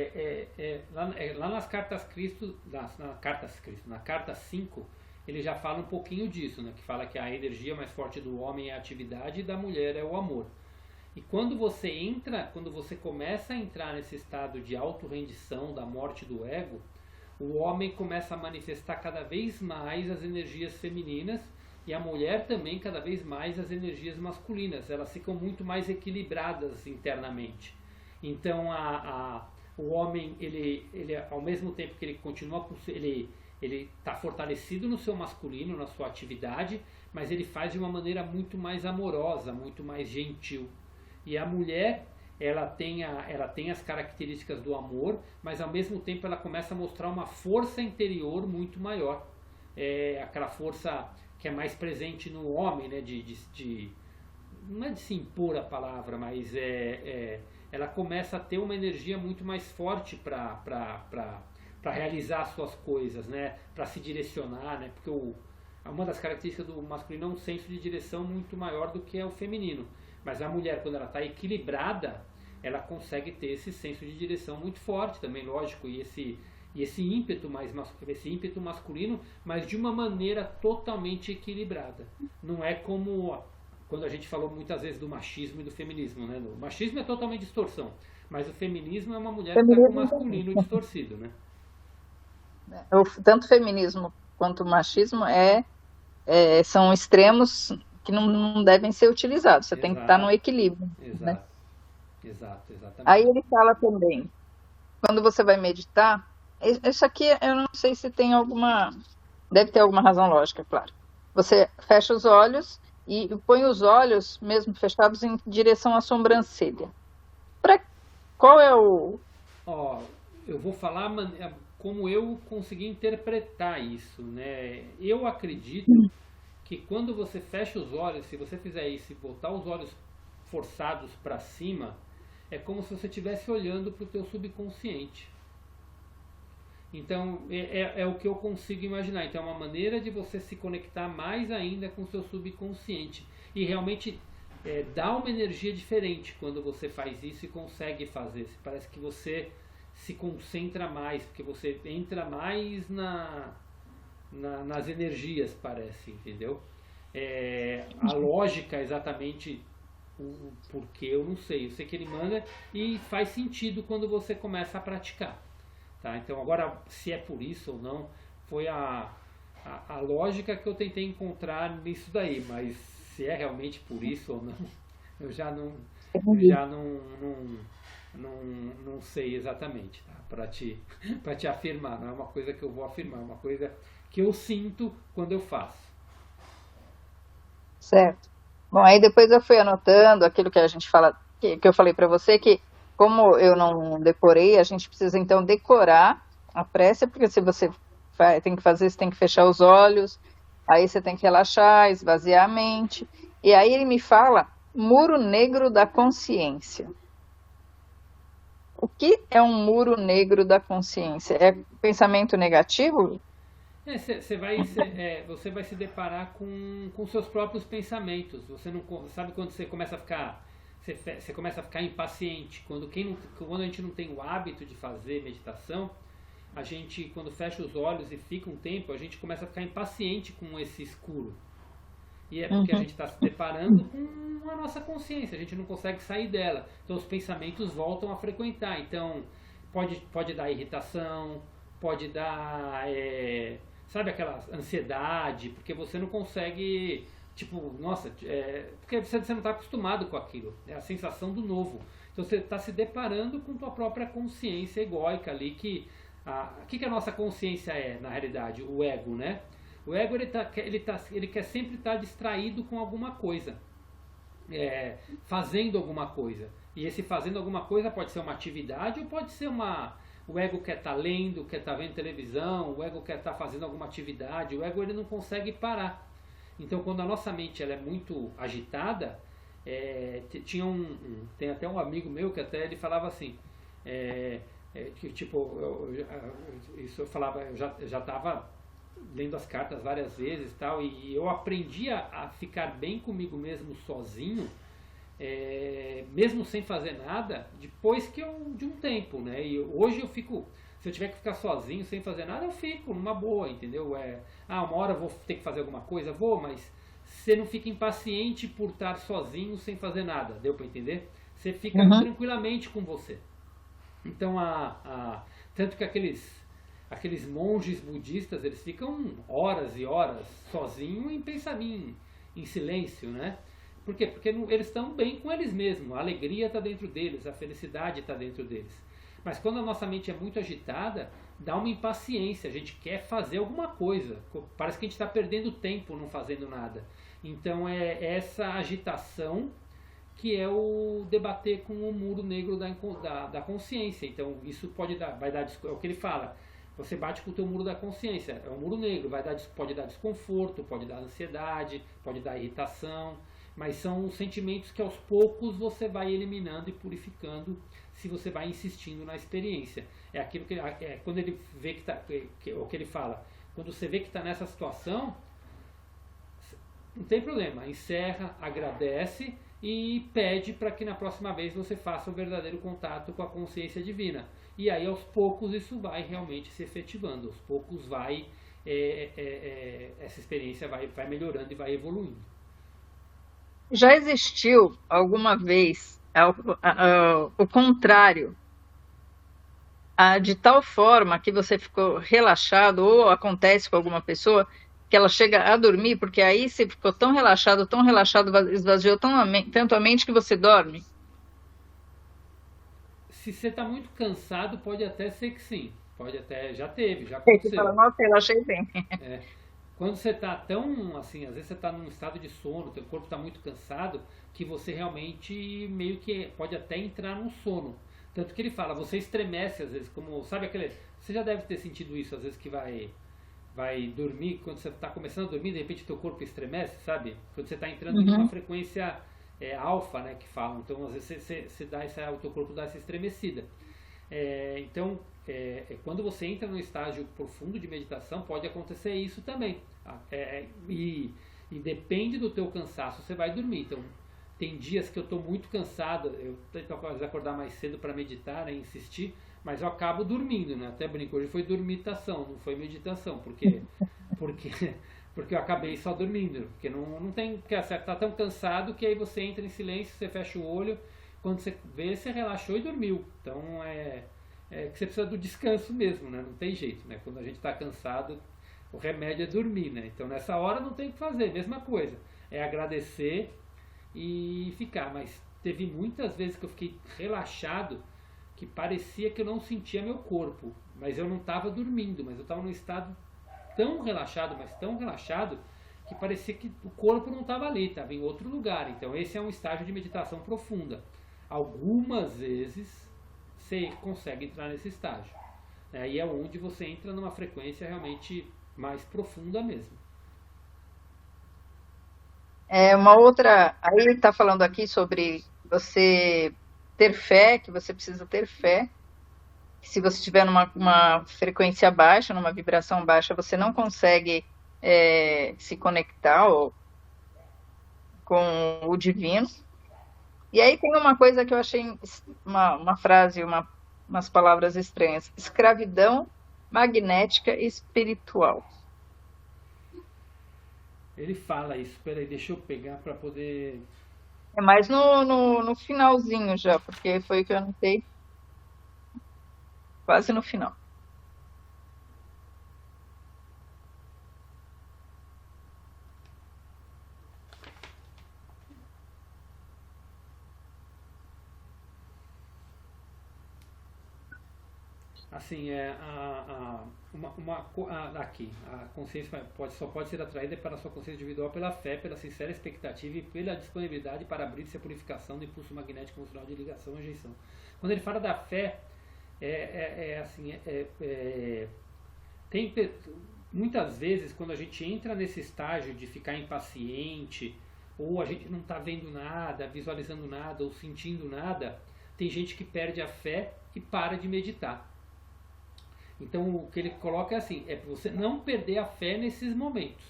lá nas cartas Cristo, na carta 5, ele já fala um pouquinho disso, né? Que fala que a energia mais forte do homem é a atividade e da mulher é o amor. E quando você começa a entrar nesse estado de autorrendição, da morte do ego, o homem começa a manifestar cada vez mais as energias femininas e a mulher também cada vez mais as energias masculinas. Elas ficam muito mais equilibradas internamente. Então o homem, ele ao mesmo tempo que ele continua, ele está fortalecido no seu masculino, na sua atividade, mas ele faz de uma maneira muito mais amorosa, muito mais gentil. E a mulher, ela tem as características do amor, mas ao mesmo tempo ela começa a mostrar uma força interior muito maior. Aquela força que é mais presente no homem, né? Não é de se impor a palavra, mas ela começa a ter uma energia muito mais forte para realizar as suas coisas, né? Para se direcionar, né? Porque uma das características do masculino é um senso de direção muito maior do que é o feminino. Mas a mulher, quando ela está equilibrada, ela consegue ter esse senso de direção muito forte também, lógico, e esse ímpeto masculino, mas de uma maneira totalmente equilibrada. Não é como quando a gente falou muitas vezes do machismo e do feminismo, né? O machismo é totalmente distorção, mas o feminismo é uma mulher que está com o masculino distorcido, né? Tanto o feminismo quanto o machismo são extremos que não devem ser utilizados. Você tem que estar no equilíbrio. Exato, né? Exatamente. Aí ele fala também, quando você vai meditar, isso aqui eu não sei se tem deve ter alguma razão lógica, claro. Você fecha os olhos e põe os olhos, mesmo fechados, em direção à sobrancelha. Qual é o... Eu vou falar como eu consegui interpretar isso, né? Eu acredito que quando você fecha os olhos, se você fizer isso e botar os olhos forçados para cima, é como se você estivesse olhando para o teu subconsciente. Então, é o que eu consigo imaginar. Então, é uma maneira de você se conectar mais ainda com o seu subconsciente. E realmente dá uma energia diferente quando você faz isso e consegue fazer. Parece que você se concentra mais, porque você entra mais nas energias, parece, entendeu? A lógica exatamente o porquê eu não sei. Eu sei que ele manda e faz sentido quando você começa a praticar. Tá? Então agora, se é por isso ou não, foi a lógica que eu tentei encontrar nisso daí, mas se é realmente por isso ou não, eu já não sei exatamente, tá? Para te afirmar. Não é uma coisa que eu vou afirmar, é uma coisa que eu sinto quando eu faço. Certo. Bom, aí depois eu fui anotando aquilo que a gente fala, que eu falei para você, que como eu não decorei, a gente precisa então decorar a prece, porque se você tem que fazer, você tem que fechar os olhos, aí você tem que relaxar, esvaziar a mente. E aí ele me fala, muro negro da consciência. O que é um muro negro da consciência? É pensamento negativo? Você vai se deparar com seus próprios pensamentos. Você não sabe quando você começa a ficar você começa a ficar impaciente. Quando a gente não tem o hábito de fazer meditação, a gente, quando fecha os olhos e fica um tempo, a gente começa a ficar impaciente com esse escuro. E é porque a gente está se deparando com a nossa consciência, a gente não consegue sair dela. Então os pensamentos voltam a frequentar. Então pode dar irritação, pode dar, sabe, aquela ansiedade, porque você não consegue, tipo, nossa, porque você não está acostumado com aquilo. É a sensação do novo. Então você está se deparando com tua própria consciência egóica ali, que que a nossa consciência é, na realidade? O ego, né? O ego ele quer sempre estar distraído com alguma coisa, fazendo alguma coisa. E esse fazendo alguma coisa pode ser uma atividade ou pode ser o ego quer estar lendo, quer estar vendo televisão, o ego quer estar fazendo alguma atividade, o ego ele não consegue parar. Então quando a nossa mente ela é muito agitada, tem até um amigo meu que até ele falava assim, que tipo, eu falava, eu já estava lendo as cartas várias vezes tal, e eu aprendi a ficar bem comigo mesmo sozinho, mesmo sem fazer nada, depois de um tempo, né? E hoje eu fico, se eu tiver que ficar sozinho sem fazer nada, eu fico numa boa, entendeu? Uma hora eu vou ter que fazer alguma coisa, mas você não fica impaciente por estar sozinho sem fazer nada, deu para entender? Você fica tranquilamente com você. Então, tanto que aqueles monges budistas, eles ficam horas e horas sozinhos em pensamento, em silêncio, né? Por quê? Porque eles estão bem com eles mesmos, a alegria está dentro deles, a felicidade está dentro deles. Mas quando a nossa mente é muito agitada, dá uma impaciência, a gente quer fazer alguma coisa, parece que a gente está perdendo tempo não fazendo nada. Então é essa agitação que é o debater com o muro negro da consciência. Então isso vai dar, é o que ele fala, você bate com o teu muro da consciência, é um muro negro, pode dar desconforto, pode dar ansiedade, pode dar irritação, mas são os sentimentos que aos poucos você vai eliminando e purificando se você vai insistindo na experiência. É aquilo que quando ele vê o que ele fala, quando você vê que está nessa situação, não tem problema, encerra, agradece e pede para que na próxima vez você faça o verdadeiro contato com a consciência divina. E aí aos poucos isso vai realmente se efetivando, aos poucos essa experiência vai melhorando e vai evoluindo. Já existiu alguma vez o contrário, de tal forma que você ficou relaxado, ou acontece com alguma pessoa que ela chega a dormir, porque aí você ficou tão relaxado, esvaziou tanto a mente que você dorme? Se você está muito cansado, pode até ser que sim. Pode até, já aconteceu. Você fala, nossa, relaxei bem. Quando você está tão, assim, às vezes você está num estado de sono, teu corpo está muito cansado, que você realmente meio que pode até entrar no sono. Tanto que ele fala, você estremece às vezes, como, sabe aquele... Você já deve ter sentido isso, às vezes que vai dormir, quando você está começando a dormir, de repente teu corpo estremece, sabe? Quando você está entrando em uma frequência alfa, né, que falam. Então, às vezes o teu corpo dá essa estremecida. Então, quando você entra num estágio profundo de meditação, pode acontecer isso também. E depende do teu cansaço, você vai dormir. Então, tem dias que eu estou muito cansado, eu tento acordar mais cedo para meditar, né, insistir, mas eu acabo dormindo, né? Até brinco, hoje foi dormitação, não foi meditação, porque eu acabei só dormindo, porque não tem, porque você está tão cansado que aí você entra em silêncio, você fecha o olho, quando você vê, você relaxou e dormiu. Então que você precisa do descanso mesmo, né? Não tem jeito, né? Quando a gente está cansado, o remédio é dormir, né? Então nessa hora não tem o que fazer, mesma coisa, é agradecer e ficar. Mas teve muitas vezes que eu fiquei relaxado, que parecia que eu não sentia meu corpo, mas eu não estava dormindo, mas eu estava num estado tão relaxado, mas tão relaxado, que parecia que o corpo não estava ali, estava em outro lugar. Então esse é um estágio de meditação profunda. Algumas vezes você consegue entrar nesse estágio. Aí é onde você entra numa frequência realmente mais profunda mesmo. Uma outra, aí ele está falando aqui sobre você ter fé, que você precisa ter fé. Se você estiver numa uma frequência baixa, numa vibração baixa, você não consegue se conectar com o divino. E aí tem uma coisa que eu achei, uma frase, umas palavras estranhas: escravidão magnética espiritual. Ele fala isso. Espera aí, deixa eu pegar para poder. É mais no finalzinho já, porque foi o que eu anotei quase no final. Assim, aqui, a consciência só pode ser atraída para a sua consciência individual pela fé, pela sincera expectativa e pela disponibilidade para abrir-se à purificação do impulso magnético emocional de ligação ou rejeição. Quando ele fala da fé, assim, tem muitas vezes quando a gente entra nesse estágio de ficar impaciente, ou a gente não está vendo nada, visualizando nada ou sentindo nada, tem gente que perde a fé e para de meditar. Então o que ele coloca é assim, é para você não perder a fé nesses momentos.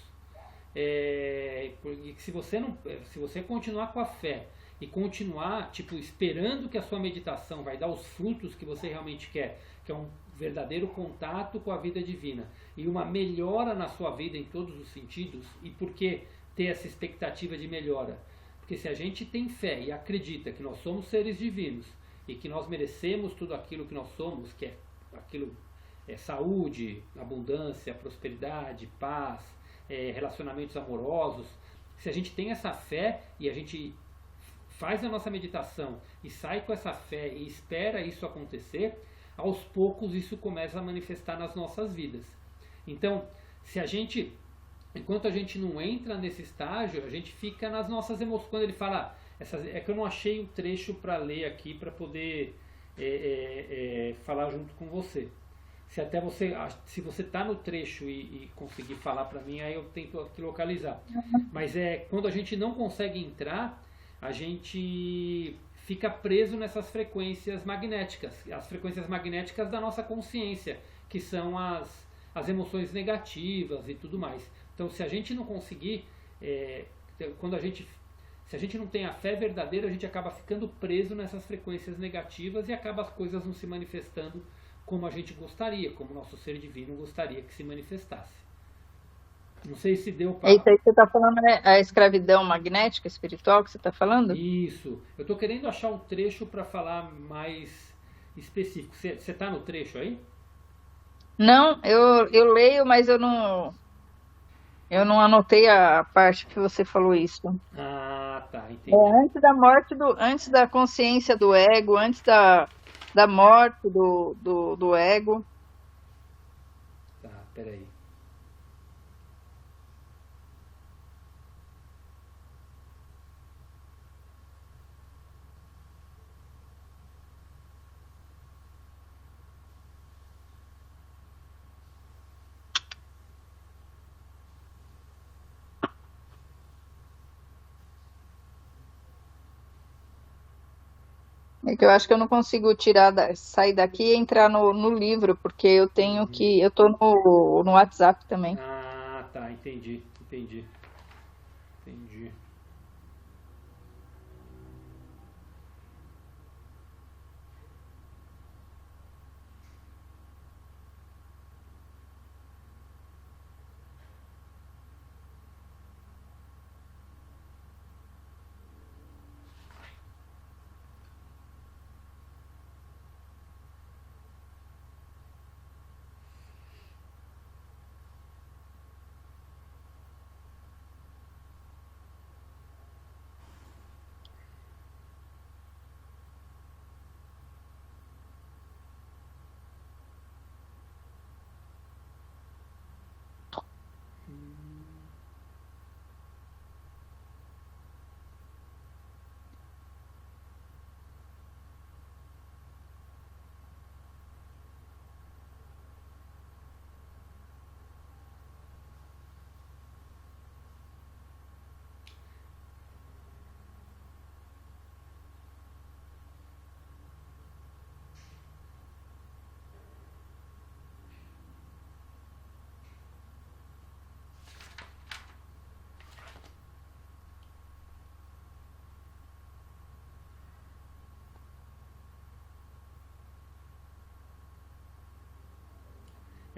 Porque se você continuar com a fé e continuar esperando que a sua meditação vai dar os frutos que você realmente quer, que é um verdadeiro contato com a vida divina e uma melhora na sua vida em todos os sentidos. E por que ter essa expectativa de melhora? Porque se a gente tem fé e acredita que nós somos seres divinos e que nós merecemos tudo aquilo que nós somos, que é aquilo, saúde, abundância, prosperidade, paz, relacionamentos amorosos. Se a gente tem essa fé e a gente faz a nossa meditação e sai com essa fé e espera isso acontecer, aos poucos isso começa a manifestar nas nossas vidas. Então, enquanto a gente não entra nesse estágio, a gente fica nas nossas emoções. Quando ele fala, é que eu não achei um trecho para ler aqui para poder falar junto com você. Se você está no trecho e conseguir falar para mim, aí eu tento aqui localizar. Mas quando a gente não consegue entrar, a gente fica preso nessas frequências magnéticas, as frequências magnéticas da nossa consciência, que são as emoções negativas e tudo mais. Então, se a gente não conseguir, se a gente não tem a fé verdadeira, a gente acaba ficando preso nessas frequências negativas e acaba as coisas não se manifestando como a gente gostaria, como o nosso ser divino gostaria que se manifestasse. Não sei se deu para... É isso aí que você está falando, né? A escravidão magnética espiritual que você está falando? Isso. Eu estou querendo achar um trecho para falar mais específico. Você está no trecho aí? Não, eu leio, mas eu não anotei a parte que você falou isso. Ah, tá, entendi. Antes da morte antes da consciência do ego, antes da morte do ego. Tá, peraí. É que eu acho que eu não consigo sair daqui e entrar no livro, porque eu tenho que. Eu tô no WhatsApp também. Ah, tá, entendi. Entendi.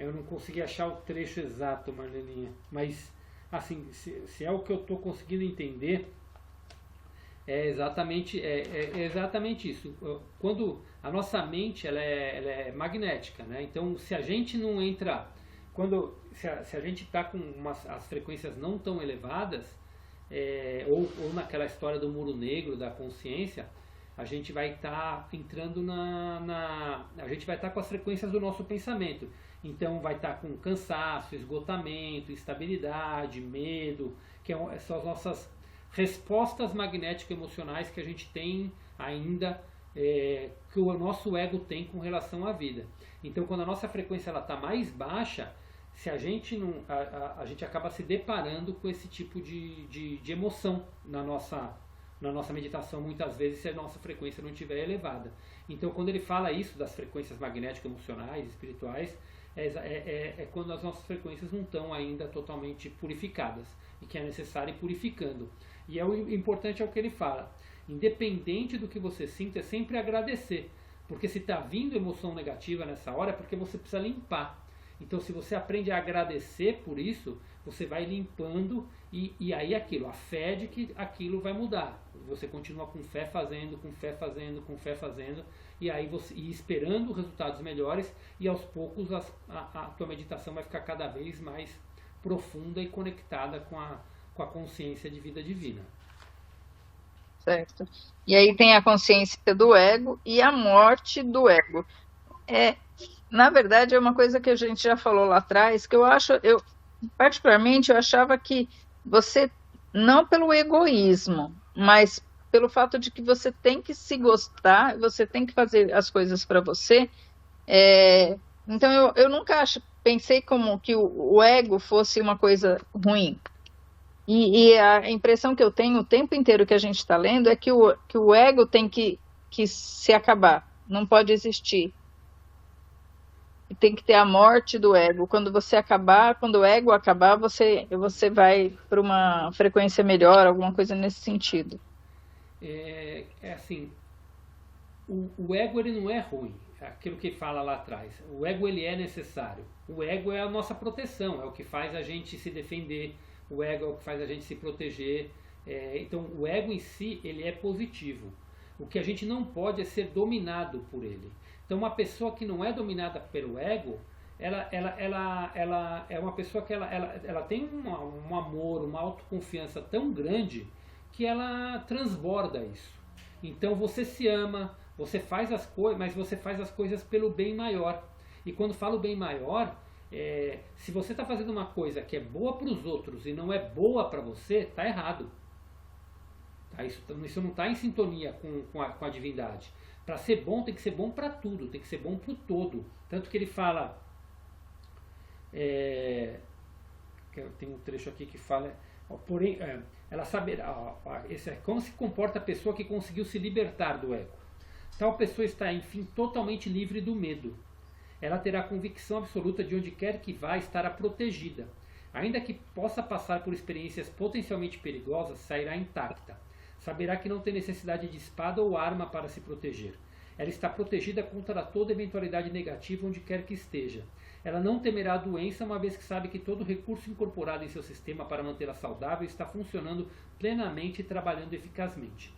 Eu não consegui achar o trecho exato, Marleninha, mas assim, se é o que eu estou conseguindo entender, é exatamente isso. Quando a nossa mente ela é magnética, né? Então, se a gente não entra, se a gente está com as frequências não tão elevadas, ou naquela história do muro negro da consciência, a gente vai estar entrando a gente vai estar com as frequências do nosso pensamento. Então vai estar com cansaço, esgotamento, instabilidade, medo, que são as nossas respostas magnéticas emocionais que a gente tem ainda, que o nosso ego tem com relação à vida. Então, quando a nossa frequência está mais baixa, se a gente não, a gente acaba se deparando com esse tipo de emoção na nossa meditação, muitas vezes, se a nossa frequência não estiver elevada. Então, quando ele fala isso das frequências magnéticas emocionais, espirituais, é quando as nossas frequências não estão ainda totalmente purificadas e que é necessário ir purificando. E o importante é o que ele fala. Independente do que você sinta, é sempre agradecer. Porque se está vindo emoção negativa nessa hora, é porque você precisa limpar. Então, se você aprende a agradecer por isso, você vai limpando e aí a fé de que aquilo vai mudar. Você continua com fé fazendo, com fé fazendo, com fé fazendo, e aí esperando resultados melhores, e aos poucos a tua meditação vai ficar cada vez mais profunda e conectada com a consciência de vida divina. Certo. E aí tem a consciência do ego e a morte do ego. Na verdade, é uma coisa que a gente já falou lá atrás, que particularmente, eu achava que você, não pelo egoísmo, mas pelo fato de que você tem que se gostar, você tem que fazer as coisas para você. Então, eu nunca pensei como que o ego fosse uma coisa ruim. E a impressão que eu tenho o tempo inteiro que a gente está lendo é que o ego tem que se acabar, não pode existir. Tem que ter a morte do ego. Quando o ego acabar, você vai para uma frequência melhor, alguma coisa nesse sentido. Assim, o ego ele não é ruim, aquilo que fala lá atrás. O ego ele é necessário. O ego é a nossa proteção, é o que faz a gente se defender. O ego é o que faz a gente se proteger. Então, o ego em si ele é positivo. O que a gente não pode é ser dominado por ele. Então, uma pessoa que não é dominada pelo ego, ela é uma pessoa que ela tem um amor, uma autoconfiança tão grande que ela transborda isso. Então, você se ama, você faz as coisas, mas você faz as coisas pelo bem maior. E quando falo bem maior, se você está fazendo uma coisa que é boa para os outros e não é boa para você, está errado. Tá? Isso não está em sintonia com a divindade. Para ser bom, tem que ser bom para tudo, tem que ser bom para o todo. Tanto que ele fala, tem um trecho aqui que fala, porém, ela saberá, como se comporta a pessoa que conseguiu se libertar do ego. Tal pessoa está, enfim, totalmente livre do medo. Ela terá convicção absoluta de onde quer que vá, estará protegida. Ainda que possa passar por experiências potencialmente perigosas, sairá intacta. Saberá que não tem necessidade de espada ou arma para se proteger. Ela está protegida contra toda eventualidade negativa onde quer que esteja. Ela não temerá a doença, uma vez que sabe que todo recurso incorporado em seu sistema para mantê-la saudável está funcionando plenamente e trabalhando eficazmente.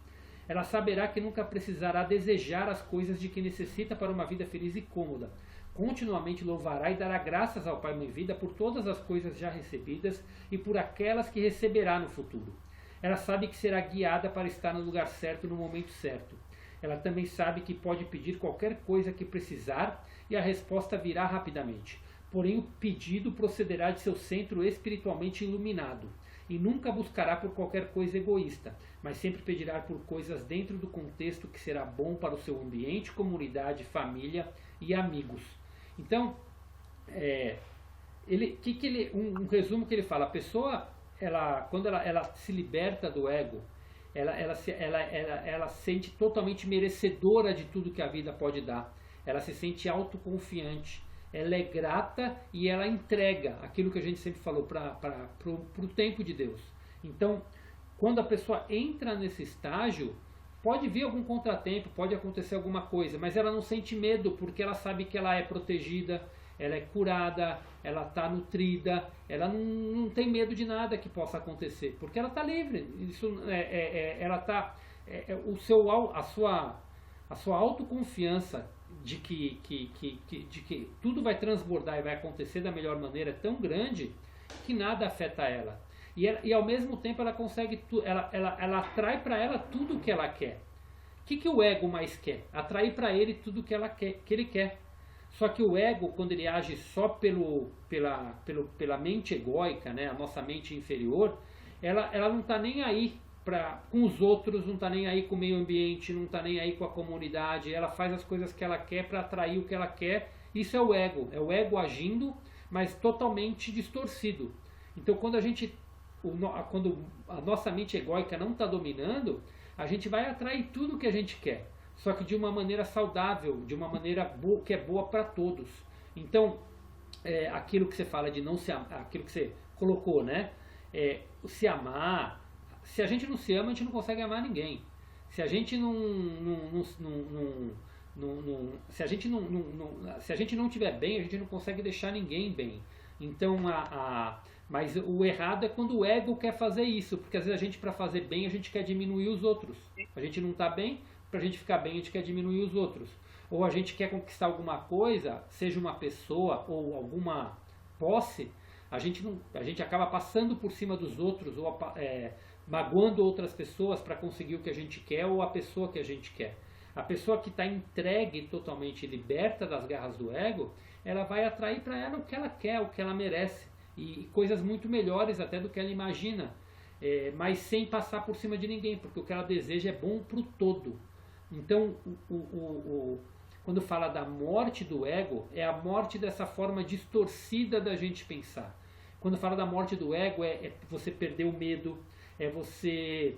Ela saberá que nunca precisará desejar as coisas de que necessita para uma vida feliz e cômoda. Continuamente louvará e dará graças ao Pai Mãe Vida por todas as coisas já recebidas e por aquelas que receberá no futuro. Ela sabe que será guiada para estar no lugar certo no momento certo. Ela também sabe que pode pedir qualquer coisa que precisar e a resposta virá rapidamente. Porém, o pedido procederá de seu centro espiritualmente iluminado e nunca buscará por qualquer coisa egoísta, mas sempre pedirá por coisas dentro do contexto que será bom para o seu ambiente, comunidade, família e amigos. Então, um resumo que ele fala, a pessoa, quando ela se liberta do ego, ela se sente totalmente merecedora de tudo que a vida pode dar. Ela se sente autoconfiante, ela é grata e ela entrega aquilo que a gente sempre falou para o tempo de Deus. Então, quando a pessoa entra nesse estágio, pode vir algum contratempo, pode acontecer alguma coisa, mas ela não sente medo porque ela sabe que ela é protegida, ela é curada, ela está nutrida, ela não tem medo de nada que possa acontecer, porque ela está livre. Isso ela está a sua autoconfiança de que tudo vai transbordar e vai acontecer da melhor maneira é tão grande que nada afeta ela. E ao mesmo tempo ela consegue, ela atrai para ela tudo o que ela quer. O que o ego mais quer? Atrair para ele tudo o que ele quer. Só que o ego, quando ele age só pela mente egóica, né, a nossa mente inferior, ela não está nem aí com os outros, não está nem aí com o meio ambiente, não está nem aí com a comunidade. Ela faz as coisas que ela quer para atrair o que ela quer. Isso é o ego agindo, mas totalmente distorcido. Então quando a nossa mente egóica não está dominando, a gente vai atrair tudo o que a gente quer, só que de uma maneira saudável, de uma maneira que é boa para todos. Então, aquilo que você fala de não se amar, aquilo que você colocou, né? Se amar. Se a gente não se ama, a gente não consegue amar ninguém. Se a gente se a gente não estiver bem, a gente não consegue deixar ninguém bem. Então, mas o errado é quando o ego quer fazer isso, porque às vezes a gente, para fazer bem, a gente quer diminuir os outros. A gente não está bem, para a gente ficar bem, a gente quer diminuir os outros. Ou a gente quer conquistar alguma coisa, seja uma pessoa ou alguma posse, a gente acaba passando por cima dos outros, ou magoando outras pessoas para conseguir o que a gente quer, ou a pessoa que a gente quer. A pessoa que está entregue, totalmente liberta das garras do ego, ela vai atrair para ela o que ela quer, o que ela merece, e coisas muito melhores até do que ela imagina, mas sem passar por cima de ninguém, porque o que ela deseja é bom para o todo. Então, quando fala da morte do ego, é a morte dessa forma distorcida da gente pensar. Quando fala da morte do ego, é você perder o medo, é você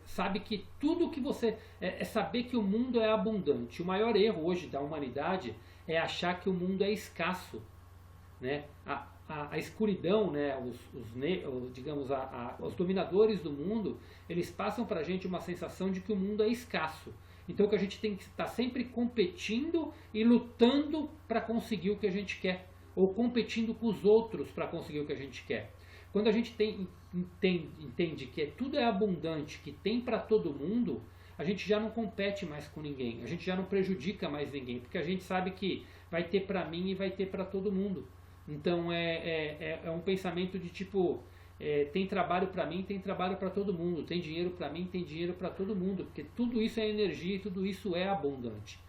sabe que tudo que você... É saber que o mundo é abundante. O maior erro hoje da humanidade é achar que o mundo é escasso, né? A escuridão, né? Digamos, os dominadores do mundo, eles passam para a gente uma sensação de que o mundo é escasso. Então que a gente tem que estar sempre competindo e lutando para conseguir o que a gente quer, ou competindo com os outros para conseguir o que a gente quer. Quando a gente entende que tudo é abundante, que tem para todo mundo, a gente já não compete mais com ninguém, a gente já não prejudica mais ninguém, porque a gente sabe que vai ter para mim e vai ter para todo mundo. Então é um pensamento de tipo, tem trabalho para mim, tem trabalho para todo mundo, tem dinheiro para mim, tem dinheiro para todo mundo, porque tudo isso é energia e tudo isso é abundante.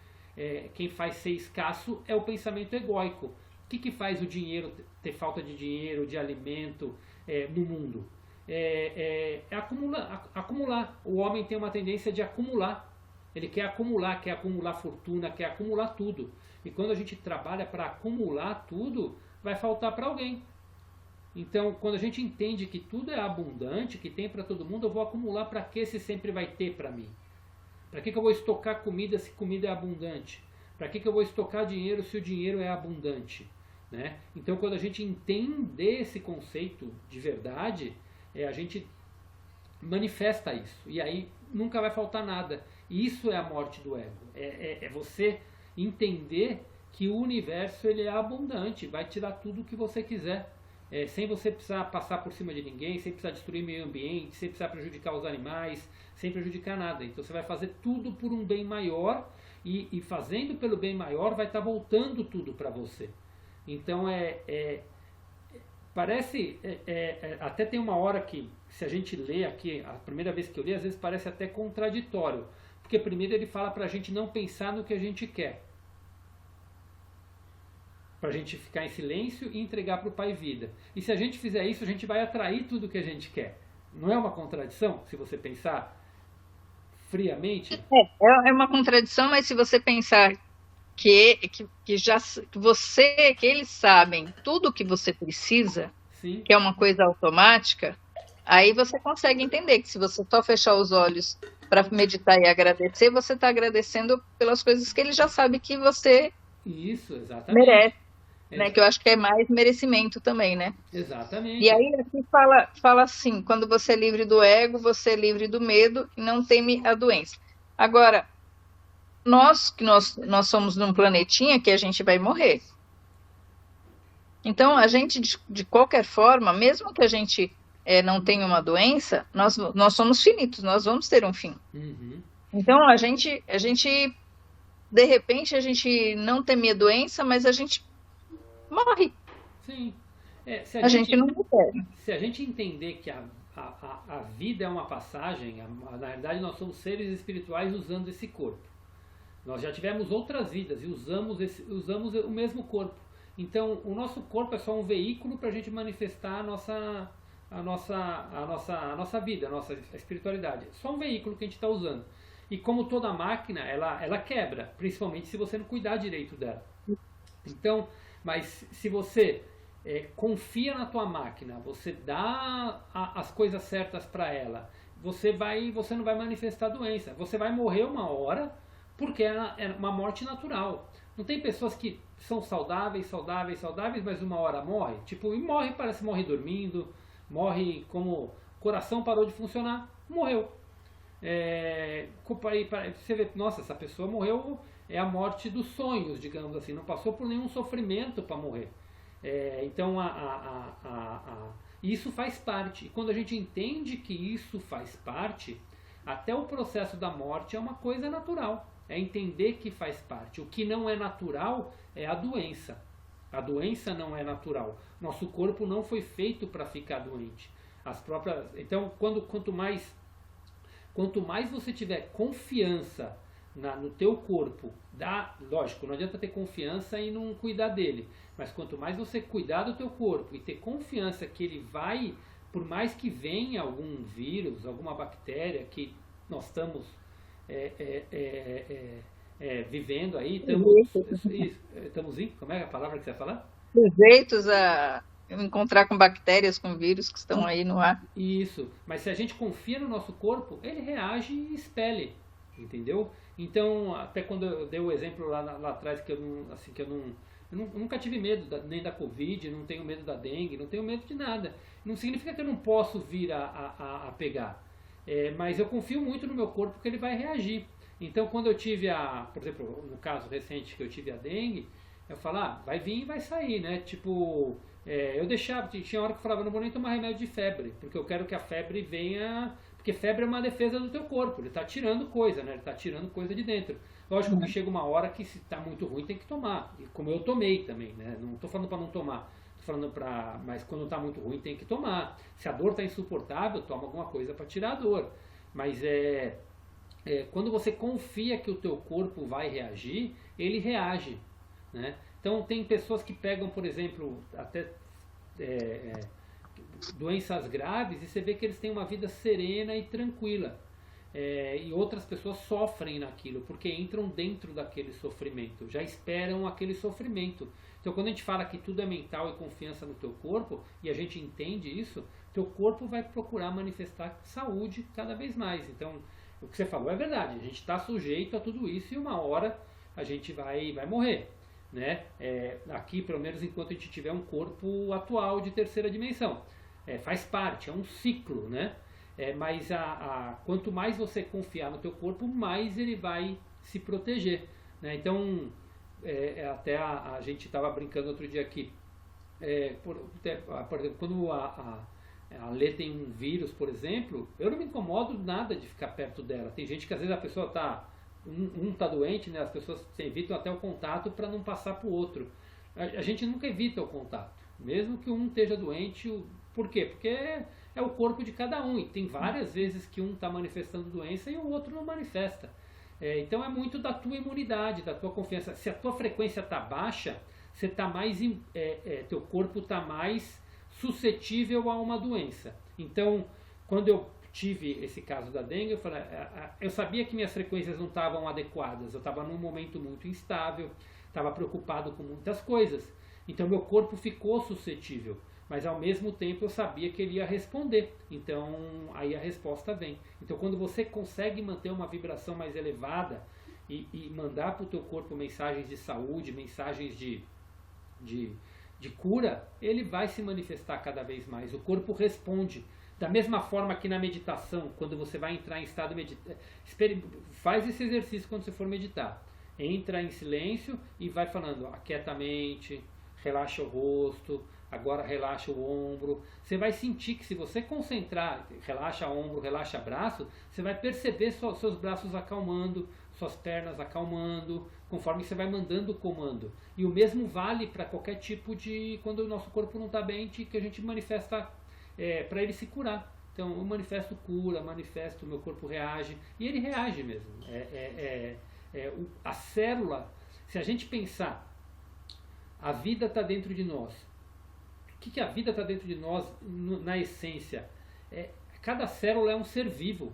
Quem faz ser escasso é o pensamento egóico. O que faz o dinheiro ter falta de dinheiro, de alimento no mundo? Acumular. O homem tem uma tendência de acumular. Ele quer acumular fortuna, quer acumular tudo. E quando a gente trabalha para acumular tudo, vai faltar para alguém. Então, quando a gente entende que tudo é abundante, que tem para todo mundo, eu vou acumular para que se sempre vai ter para mim? Para que eu vou estocar comida se comida é abundante? Para que eu vou estocar dinheiro se o dinheiro é abundante? Né? Então, quando a gente entender esse conceito de verdade, a gente manifesta isso. E aí nunca vai faltar nada. E isso é a morte do ego. É você entender que o universo ele é abundante, vai te dar tudo o que você quiser. Sem você precisar passar por cima de ninguém, sem precisar destruir o meio ambiente, sem precisar prejudicar os animais, sem prejudicar nada. Então você vai fazer tudo por um bem maior, e fazendo pelo bem maior vai estar voltando tudo para você. Então parece, até tem uma hora que, se a gente lê aqui, a primeira vez que eu li, às vezes parece até contraditório, porque primeiro ele fala para a gente não pensar no que a gente quer, para a gente ficar em silêncio e entregar para o Pai Vida. E se a gente fizer isso, a gente vai atrair tudo que a gente quer. Não é uma contradição, se você pensar friamente? É uma contradição, mas se você pensar que eles sabem tudo o que você precisa, Sim. Que é uma coisa automática, aí você consegue entender que se você só fechar os olhos para meditar e agradecer, você está agradecendo pelas coisas que ele já sabe que você merece. Né, que eu acho que é mais merecimento também, né? Exatamente. E aí aqui fala assim, quando você é livre do ego, você é livre do medo e não teme a doença. Agora, nós somos num planetinha que a gente vai morrer. Então, a gente, de qualquer forma, mesmo que a gente não tenha uma doença, nós somos finitos, nós vamos ter um fim. Uhum. Então, de repente, a gente não tem a doença, mas a gente morre. Sim. A gente não recebe. Se a gente entender que a vida é uma passagem, na verdade nós somos seres espirituais usando esse corpo. Nós já tivemos outras vidas e usamos o mesmo corpo. Então, o nosso corpo é só um veículo para a gente manifestar a nossa vida, a nossa espiritualidade. É só um veículo que a gente está usando. E como toda máquina, ela quebra, principalmente se você não cuidar direito dela. Então, mas se você confia na tua máquina, você dá as coisas certas para ela, você não vai manifestar doença. Você vai morrer uma hora, porque é uma morte natural. Não tem pessoas que são saudáveis, mas uma hora morre? Tipo, e morre dormindo, morre como o coração parou de funcionar, morreu. Você vê, nossa, essa pessoa morreu, é a morte dos sonhos, digamos assim, não passou por nenhum sofrimento para morrer. Então, isso faz parte. E quando a gente entende que isso faz parte, até o processo da morte é uma coisa natural. É entender que faz parte. O que não é natural é a doença. A doença não é natural. Nosso corpo não foi feito para ficar doente. Então, quanto mais você tiver confiança no teu corpo, lógico, não adianta ter confiança e não cuidar dele, mas quanto mais você cuidar do teu corpo e ter confiança que ele vai, por mais que venha algum vírus, alguma bactéria que nós estamos vivendo aí, estamos como é a palavra que você vai falar? Sujeitos a encontrar com bactérias, com vírus que estão aí no ar. Isso, mas se a gente confia no nosso corpo, ele reage e expele, entendeu? Então, até quando eu dei o exemplo lá atrás que eu nunca tive medo nem da Covid, não tenho medo da dengue, não tenho medo de nada. Não significa que eu não posso vir a pegar, mas eu confio muito no meu corpo que ele vai reagir. Então, quando eu tive por exemplo, no caso recente que eu tive a dengue, eu falo, vai vir e vai sair, né? Tipo, eu deixava, tinha hora que eu falava, não vou nem tomar remédio de febre, porque eu quero que a febre venha, porque febre é uma defesa do teu corpo, ele está tirando coisa, né? Ele está tirando coisa de dentro. Lógico que chega uma hora que se está muito ruim tem que tomar, e como eu tomei também, né? Não estou falando para não tomar, estou falando mas quando está muito ruim tem que tomar. Se a dor está insuportável, toma alguma coisa para tirar a dor. Mas quando você confia que o teu corpo vai reagir, ele reage, né? Então tem pessoas que pegam, por exemplo, até doenças graves e você vê que eles têm uma vida serena e tranquila. E outras pessoas sofrem naquilo, porque entram dentro daquele sofrimento, já esperam aquele sofrimento. Então quando a gente fala que tudo é mental e confiança no teu corpo, e a gente entende isso, teu corpo vai procurar manifestar saúde cada vez mais. Então o que você falou é verdade, a gente está sujeito a tudo isso e uma hora a gente vai morrer. Né? Aqui, pelo menos enquanto a gente tiver um corpo atual de terceira dimensão. Faz parte, é um ciclo, né? Mas quanto mais você confiar no teu corpo, mais ele vai se proteger. Né? Então, até a gente estava brincando outro dia aqui, por exemplo, quando a Lê tem um vírus, por exemplo, eu não me incomodo nada de ficar perto dela. Tem gente que às vezes a pessoa está tá doente, né? As pessoas evitam até o contato para não passar para o outro. A gente nunca evita o contato, mesmo que um esteja doente. Por quê? Porque é o corpo de cada um e tem várias vezes que um está manifestando doença e o outro não manifesta. Então é muito da tua imunidade, da tua confiança. Se a tua frequência está baixa, você tá teu corpo está mais suscetível a uma doença. Então, quando eu tive esse caso da dengue, eu sabia que minhas frequências não estavam adequadas, eu estava num momento muito instável, estava preocupado com muitas coisas, então meu corpo ficou suscetível, mas ao mesmo tempo eu sabia que ele ia responder, então aí a resposta vem. Então quando você consegue manter uma vibração mais elevada e mandar para o teu corpo mensagens de saúde, mensagens de cura, ele vai se manifestar cada vez mais, o corpo responde. Da mesma forma que na meditação, quando você vai entrar em estado meditativo, faz esse exercício quando você for meditar. Entra em silêncio e vai falando, aquieta a mente, relaxa o rosto, agora relaxa o ombro. Você vai sentir que se você concentrar, relaxa ombro, relaxa braço, você vai perceber seus braços acalmando, suas pernas acalmando, conforme você vai mandando o comando. E o mesmo vale para qualquer tipo de, quando o nosso corpo não está bem, que a gente manifesta para ele se curar. Então eu manifesto cura, manifesto, meu corpo reage, e ele reage mesmo. A célula, se a gente pensar, a vida está dentro de nós. O que a vida está dentro de nós na essência? Cada célula é um ser vivo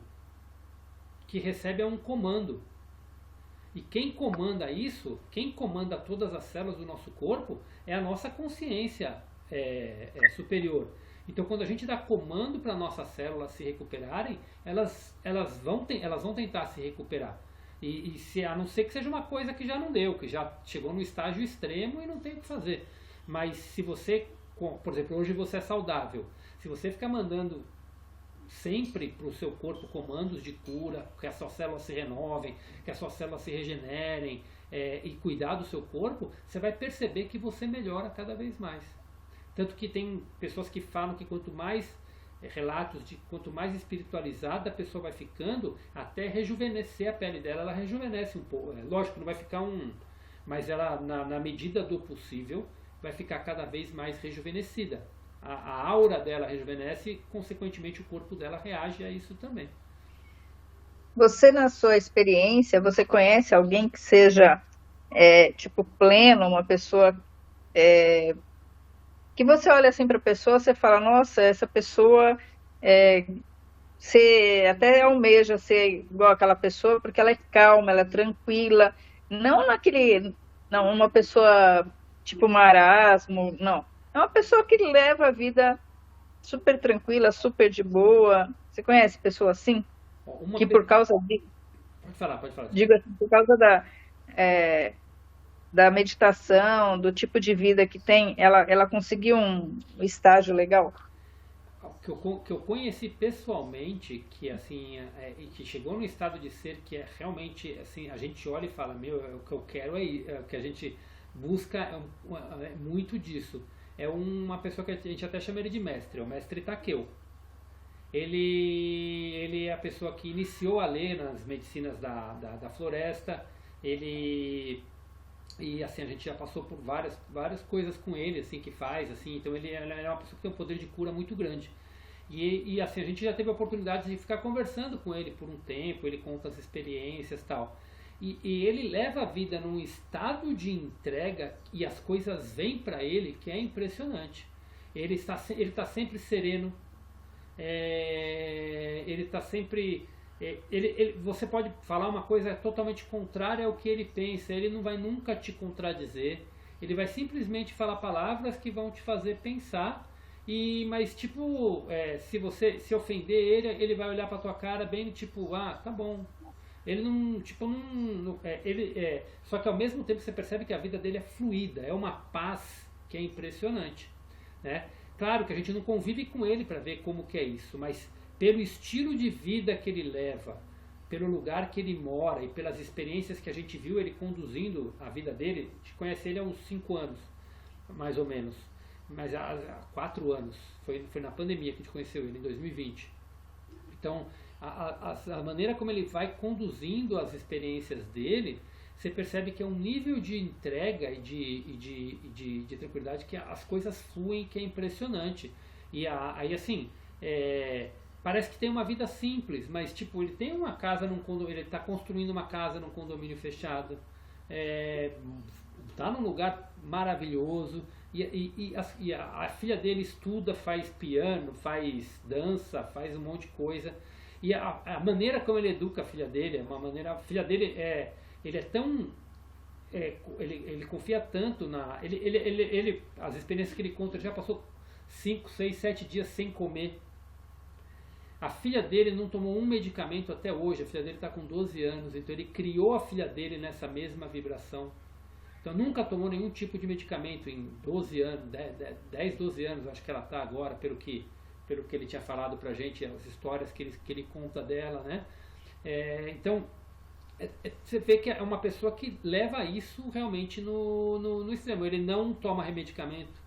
que recebe um comando. E quem comanda isso, quem comanda todas as células do nosso corpo, é a nossa consciência superior. Então, quando a gente dá comando para nossas células se recuperarem, elas vão tentar se recuperar. A não ser que seja uma coisa que já não deu, que já chegou no estágio extremo e não tem o que fazer. Mas se você, por exemplo, hoje você é saudável, se você ficar mandando sempre para o seu corpo comandos de cura, que as suas células se renovem, que as suas células se regenerem, e cuidar do seu corpo, você vai perceber que você melhora cada vez mais. Tanto que tem pessoas que falam que quanto mais relatos de quanto mais espiritualizada a pessoa vai ficando, até rejuvenescer a pele dela, ela rejuvenesce um pouco. Lógico que não vai ficar mas ela, na medida do possível, vai ficar cada vez mais rejuvenescida. A aura dela rejuvenesce e, consequentemente, o corpo dela reage a isso também. Você, na sua experiência, você conhece alguém que seja, pleno, uma pessoa que você olha assim para a pessoa, você fala, nossa, essa pessoa, você até almeja ser igual aquela pessoa, porque ela é calma, ela é tranquila, não uma pessoa tipo marasmo, não. É uma pessoa que leva a vida super tranquila, super de boa. Você conhece pessoa assim? Que por causa de... Pode falar. Digo assim, por causa da meditação, do tipo de vida que tem, ela conseguiu um estágio legal? Que eu conheci pessoalmente, que assim, que chegou num estado de ser que é realmente, assim, a gente olha e fala, o que eu quero o que a gente busca muito disso. É uma pessoa que a gente até chama ele de mestre, é o mestre Takeo. Ele é a pessoa que iniciou a ler nas medicinas da floresta. E assim, a gente já passou por várias coisas com ele, assim, que faz, assim, então ele é uma pessoa que tem um poder de cura muito grande. E assim, a gente já teve a oportunidade de ficar conversando com ele por um tempo, ele conta as experiências e tal. E ele leva a vida num estado de entrega e as coisas vêm para ele que é impressionante. Ele está sempre sereno, ele está sempre... você pode falar uma coisa totalmente contrária ao que ele pensa, ele não vai nunca te contradizer, ele vai simplesmente falar palavras que vão te fazer pensar, mas tipo, se você se ofender ele vai olhar para tua cara bem tipo, tá bom. Ele não, só que ao mesmo tempo você percebe que a vida dele é fluida, é uma paz que é impressionante, né? Claro que a gente não convive com ele para ver como que é isso, mas pelo estilo de vida que ele leva, pelo lugar que ele mora e pelas experiências que a gente viu ele conduzindo a vida dele, a gente conhece ele há uns 5 anos, mais ou menos, mas há 4 anos, foi na pandemia que a gente conheceu ele, em 2020. Então, a maneira como ele vai conduzindo as experiências dele, você percebe que é um nível de entrega e de tranquilidade que as coisas fluem, que é impressionante. E aí assim, parece que tem uma vida simples, mas tipo, ele tem uma casa num condomínio, ele está construindo uma casa num condomínio fechado, está num lugar maravilhoso, e a filha dele estuda, faz piano, faz dança, faz um monte de coisa. E a maneira como ele educa a filha dele, a filha dele ele é tão, ele confia tanto as experiências que ele conta, ele já passou 5, 6, 7 dias sem comer. A filha dele não tomou um medicamento até hoje, a filha dele está com 12 anos, então ele criou a filha dele nessa mesma vibração. Então nunca tomou nenhum tipo de medicamento em 12 anos, 10, 12 anos, acho que ela está agora, pelo que ele tinha falado pra gente, as histórias que ele conta dela, né? Então, Você vê que é uma pessoa que leva isso realmente no extremo. Ele não toma remedicamento.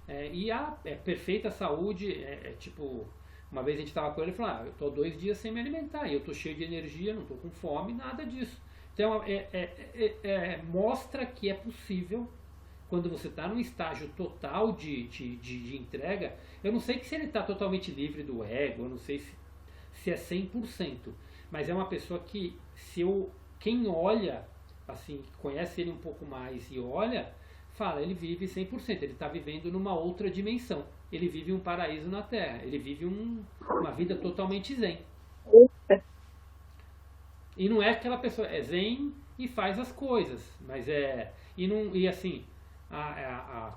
É perfeita saúde. Tipo, uma vez a gente estava com ele e falou: eu tô 2 dias sem me alimentar e eu tô cheio de energia, não tô com fome, nada disso. Então, mostra que é possível quando você está num estágio total de entrega. Eu não sei que se ele está totalmente livre do ego, eu não sei se é 100%, mas é uma pessoa que, quem olha, assim, conhece ele um pouco mais e olha, fala, ele vive 100%, ele está vivendo numa outra dimensão, ele vive um paraíso na Terra, ele vive uma vida totalmente zen. E não é aquela pessoa, é zen e faz as coisas, mas e assim,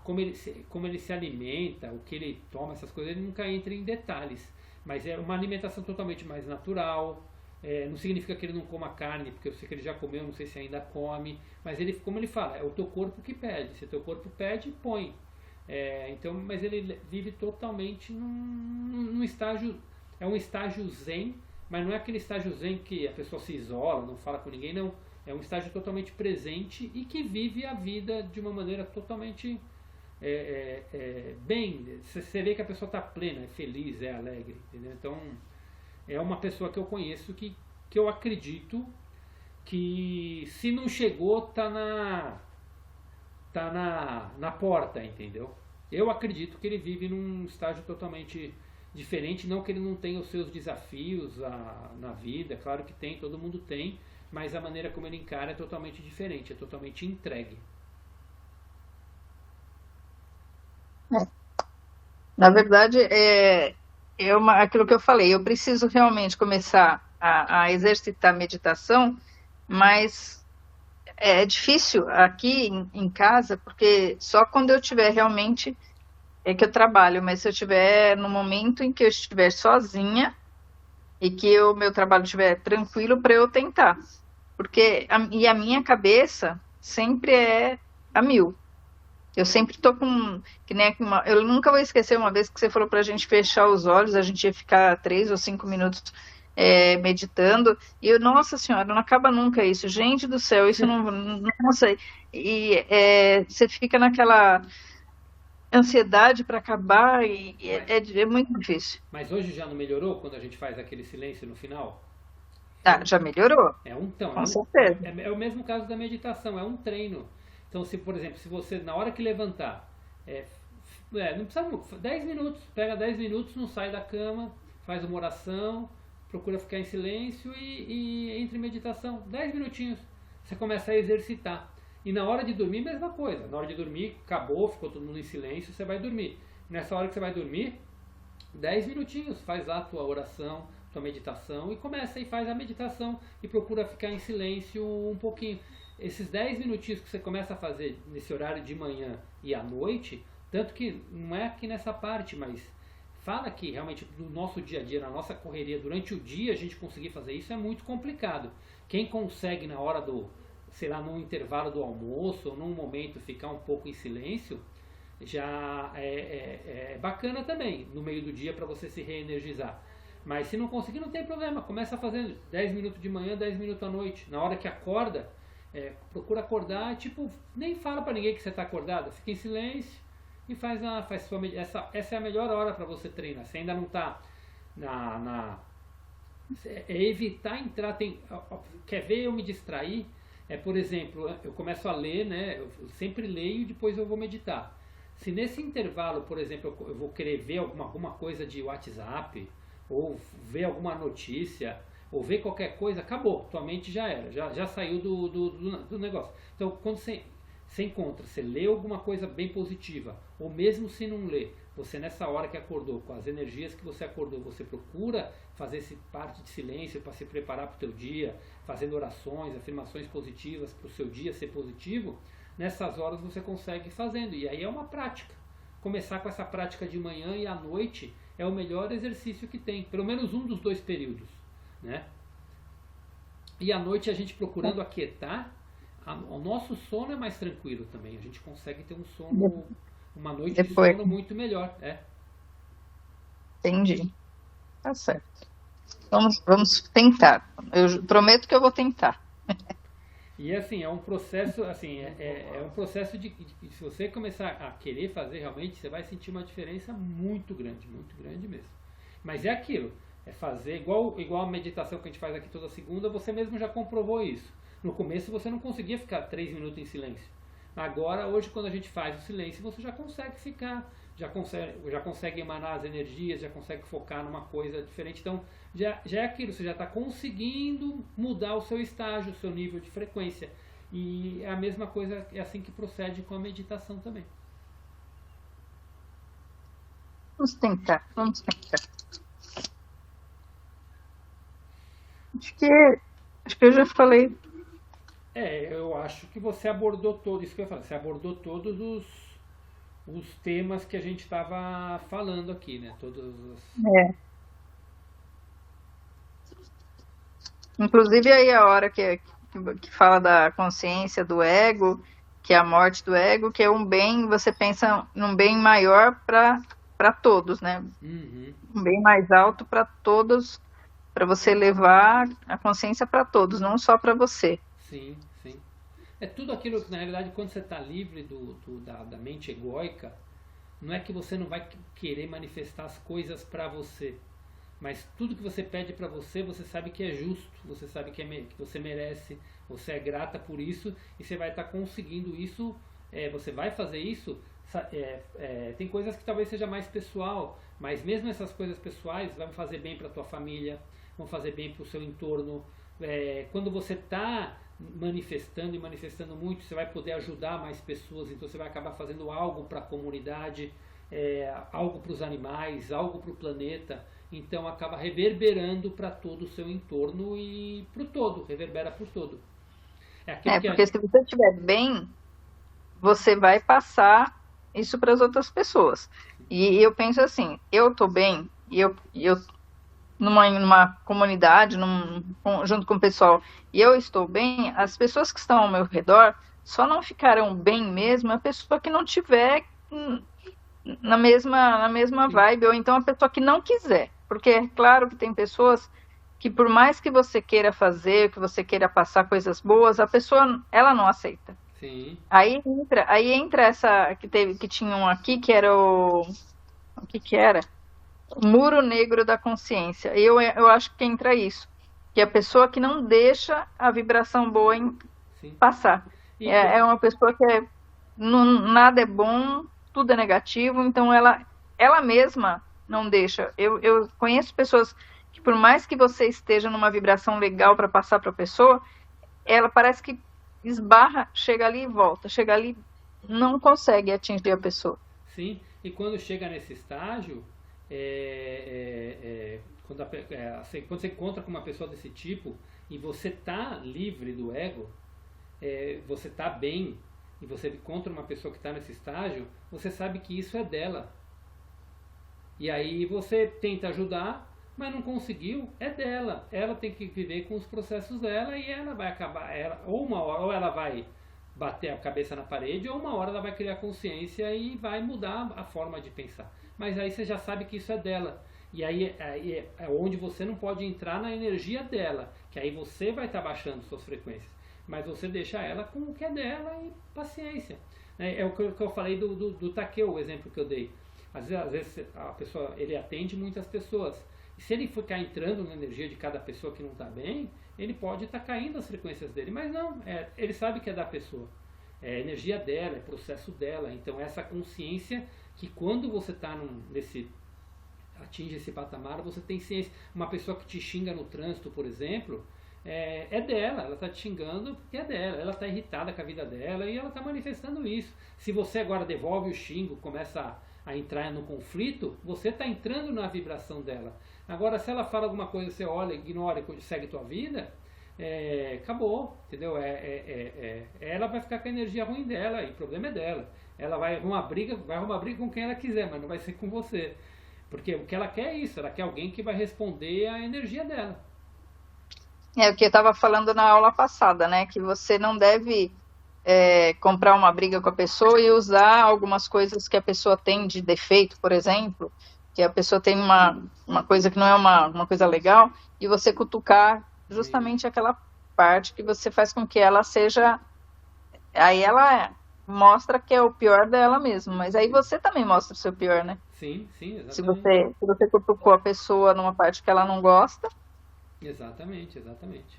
como ele se alimenta, o que ele toma, essas coisas, ele nunca entra em detalhes. Mas é uma alimentação totalmente mais natural. Não significa que ele não coma carne, porque eu sei que ele já comeu, não sei se ainda come. Mas ele, como ele fala, é o teu corpo que pede. Se o teu corpo pede, põe. Então, mas ele vive totalmente num estágio. É um estágio zen, mas não é aquele estágio zen que a pessoa se isola, não fala com ninguém, não. É um estágio totalmente presente e que vive a vida de uma maneira totalmente bem. Você vê que a pessoa está plena, é feliz, é alegre, entendeu? Então é uma pessoa que eu conheço que eu acredito que, se não chegou, tá na porta, entendeu? Eu acredito que ele vive num estágio totalmente diferente, não que ele não tenha os seus desafios na vida, claro que tem, todo mundo tem, mas a maneira como ele encara é totalmente diferente, é totalmente entregue. Na verdade, aquilo que eu falei, eu preciso realmente começar a exercitar meditação, mas é difícil aqui em casa, porque só quando eu tiver realmente é que eu trabalho, mas se eu estiver no momento em que eu estiver sozinha e que o meu trabalho estiver tranquilo, para eu tentar. Porque a minha cabeça sempre é a mil. Eu sempre tô que nem eu nunca vou esquecer uma vez que você falou pra gente fechar os olhos, a gente ia ficar 3 ou 5 minutos meditando, e nossa senhora, não acaba nunca isso, gente do céu, isso não sei. E você fica naquela ansiedade para acabar e é muito difícil. Mas hoje já não melhorou quando a gente faz aquele silêncio no final? Já melhorou? Com certeza. É o mesmo caso da meditação, é um treino. Então, por exemplo, se você, na hora que levantar, não precisa 10 minutos, pega 10 minutos, não sai da cama, faz uma oração, procura ficar em silêncio e entre em meditação. 10 minutinhos, você começa a exercitar. E na hora de dormir, mesma coisa. Na hora de dormir, acabou, ficou todo mundo em silêncio, você vai dormir. Nessa hora que você vai dormir, 10 minutinhos, faz lá a tua oração, tua meditação, e começa e faz a meditação e procura ficar em silêncio um pouquinho. Esses 10 minutinhos que você começa a fazer nesse horário de manhã e à noite, tanto que não é aqui nessa parte, mas fala que realmente no nosso dia a dia, na nossa correria, durante o dia a gente conseguir fazer isso é muito complicado. Quem consegue na hora num intervalo do almoço ou num momento ficar um pouco em silêncio, já é bacana também, no meio do dia, para você se reenergizar. Mas se não conseguir, não tem problema, começa fazendo 10 minutos de manhã, 10 minutos à noite. Na hora que acorda, procura acordar, nem fala para ninguém que você está acordado, fica em silêncio e faz sua meditação. Essa é a melhor hora para você treinar. Você ainda não está evitar entrar. Quer ver eu me distrair? Por exemplo, eu começo a ler, né? Eu sempre leio e depois eu vou meditar. Se nesse intervalo, por exemplo, eu vou querer ver alguma coisa de WhatsApp, ou ver alguma notícia, ou ver qualquer coisa, acabou, tua mente já era, já saiu do negócio. Então, quando você encontra, você lê alguma coisa bem positiva, ou mesmo se não lê, você nessa hora que acordou, com as energias que você acordou, você procura fazer esse parte de silêncio para se preparar para o teu dia, fazendo orações, afirmações positivas para o seu dia ser positivo. Nessas horas você consegue ir fazendo, e aí é uma prática. Começar com essa prática de manhã e à noite é o melhor exercício que tem, pelo menos um dos 2 períodos, né? E à noite a gente procurando aquietar, o nosso sono é mais tranquilo também, a gente consegue ter uma noite de sono muito melhor. Entendi, tá certo. Vamos tentar, eu prometo que eu vou tentar. E assim, é um processo, assim, é um processo se você começar a querer fazer realmente, você vai sentir uma diferença muito grande mesmo. Mas é aquilo, é fazer igual a meditação que a gente faz aqui toda segunda, você mesmo já comprovou isso. No começo você não conseguia ficar 3 minutos em silêncio. Agora, hoje, quando a gente faz o silêncio, você já consegue ficar, já consegue emanar as energias, já consegue focar numa coisa diferente. Então, já é aquilo, você já está conseguindo mudar o seu estágio, o seu nível de frequência. E é a mesma coisa, é assim que procede com a meditação também. Vamos tentar, vamos tentar. Acho que eu já falei. Eu acho que você abordou todo isso que eu ia falar. Você abordou todos os temas que a gente estava falando aqui, né? Todos os... É. Inclusive aí a hora que fala da consciência do ego, que é a morte do ego, que é um bem, você pensa num bem maior para todos, né? Uhum. Um bem mais alto para todos, para você levar a consciência para todos, não só para você. Sim, sim. É tudo aquilo que, na realidade, quando você está livre da mente egóica, não é que você não vai querer manifestar as coisas para você, mas tudo que você pede para você, você sabe que é justo, você sabe que você merece, você é grata por isso e você vai estar conseguindo isso, você vai fazer isso. Tem coisas que talvez seja mais pessoal, mas mesmo essas coisas pessoais vão fazer bem para a tua família, vão fazer bem para o seu entorno. Quando você está manifestando e manifestando muito, você vai poder ajudar mais pessoas, então você vai acabar fazendo algo para a comunidade, algo para os animais, algo para o planeta, então acaba reverberando para todo o seu entorno e para o todo, reverbera para o todo. Porque se você estiver bem, você vai passar isso para as outras pessoas. E eu penso assim, eu estou bem, e eu numa comunidade, junto com o pessoal, e eu estou bem, as pessoas que estão ao meu redor só não ficarão bem mesmo a pessoa que não tiver na mesma vibe, ou então a pessoa que não quiser. Porque é claro que tem pessoas que por mais que você queira fazer, que você queira passar coisas boas, a pessoa, ela não aceita. Sim. Aí entra essa que tinham aqui, que era o que era? O muro negro da consciência. Eu acho que entra isso, que é a pessoa que não deixa a vibração boa passar. É uma pessoa que nada é bom, tudo é negativo, então ela mesma não deixa. Eu conheço pessoas que por mais que você esteja numa vibração legal para passar para a pessoa, ela parece que esbarra, chega ali e volta, chega ali, não consegue atingir a pessoa. Sim, e quando chega nesse estágio, quando você encontra com uma pessoa desse tipo e você tá livre do ego, você tá bem, e você encontra uma pessoa que está nesse estágio, você sabe que isso é dela. E aí você tenta ajudar, mas não conseguiu, é dela. Ela tem que viver com os processos dela e ela vai acabar, ou ela vai bater a cabeça na parede, ou uma hora ela vai criar consciência e vai mudar a forma de pensar. Mas aí você já sabe que isso é dela. E aí é onde você não pode entrar na energia dela, que aí você vai estar baixando suas frequências. Mas você deixa ela com o que é dela e paciência. É o que eu falei do Takeo, o exemplo que eu dei. Às vezes a pessoa, ele atende muitas pessoas. E se ele ficar entrando na energia de cada pessoa que não está bem, ele pode estar caindo as frequências dele. Mas não, ele sabe que é da pessoa. É a energia dela, é processo dela. Então essa consciência que quando você está atinge esse patamar, você tem ciência. Uma pessoa que te xinga no trânsito, por exemplo, é dela, ela está te xingando porque é dela, ela está irritada com a vida dela e ela está manifestando isso. Se você agora devolve o xingo, começa a entrar no conflito, você está entrando na vibração dela. Agora, se ela fala alguma coisa, você olha, ignora e segue tua vida, acabou, entendeu? Ela vai ficar com a energia ruim dela e o problema é dela. Ela vai arrumar briga com quem ela quiser, mas não vai ser com você. Porque o que ela quer é isso, ela quer alguém que vai responder à energia dela. É o que eu estava falando na aula passada, né? Que você não deve comprar uma briga com a pessoa e usar algumas coisas que a pessoa tem de defeito, por exemplo, que a pessoa tem uma coisa que não é uma coisa legal, e você cutucar justamente aquela parte que você faz com que ela seja... Aí ela mostra que é o pior dela mesmo, mas aí você também mostra o seu pior, né? Sim, Se exatamente. você cutucou a pessoa numa parte que ela não gosta, Exatamente, exatamente.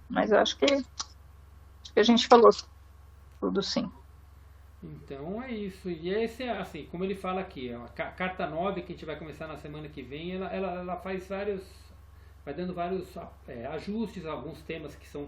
mas eu acho que a gente falou tudo sim. Então é isso. E esse é assim, como ele fala aqui, a carta 9 que a gente vai começar na semana que vem, ela faz vários. Vai dando vários ajustes, alguns temas que são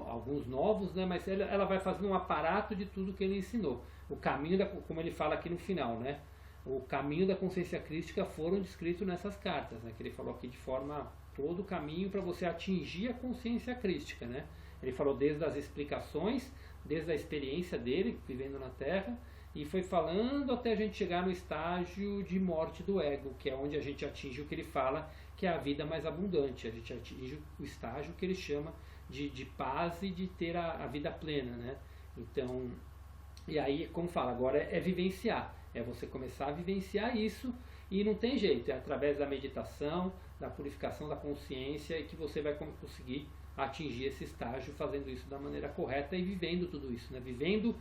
alguns novos, né? Mas ela vai fazendo um aparato de tudo que ele ensinou. O caminho, como ele fala aqui no final, né? O caminho da consciência crística foram descritos nessas cartas, né? Que ele falou aqui de forma todo o caminho para você atingir a consciência crística, né? Ele falou desde as explicações, desde a experiência dele vivendo na Terra, e foi falando até a gente chegar no estágio de morte do ego, que é onde a gente atinge o que ele fala que é a vida mais abundante. A gente atinge o estágio que ele chama de paz e de ter a vida plena, né? Então, e aí, como fala, agora é vivenciar, é você começar a vivenciar isso, e não tem jeito, é através da meditação, da purificação da consciência, e que você vai conseguir atingir esse estágio fazendo isso da maneira correta e vivendo tudo isso, né? Vivendo,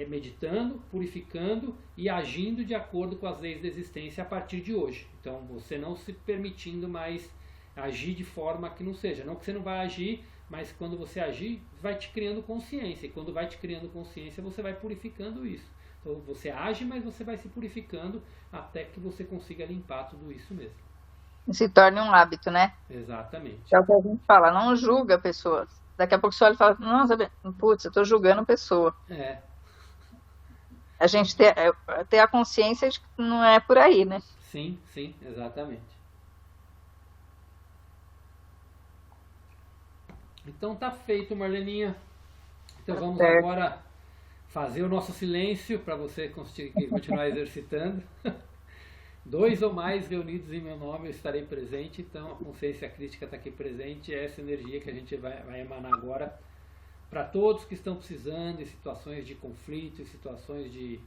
meditando, purificando e agindo de acordo com as leis da existência a partir de hoje. Então, você não se permitindo mais agir de forma que não seja. Não que você não vai agir, mas quando você agir, vai te criando consciência. E quando vai te criando consciência, você vai purificando isso. Então, você age, mas você vai se purificando até que você consiga limpar tudo isso mesmo. E se torne um hábito, né? Exatamente. É o que a gente fala, não julga pessoas. Daqui a pouco você olha e fala, nossa, putz, eu estou julgando pessoa. A gente ter a consciência de que não é por aí, né? Sim, sim, exatamente. Então tá feito, Marleninha. Então Tá vamos certo. agora fazer o nosso silêncio para você conseguir continuar exercitando. 2 ou mais reunidos em meu nome, eu estarei presente. Então a consciência crítica está aqui presente. É essa energia que a gente vai emanar agora para todos que estão precisando em situações de conflito, em situações de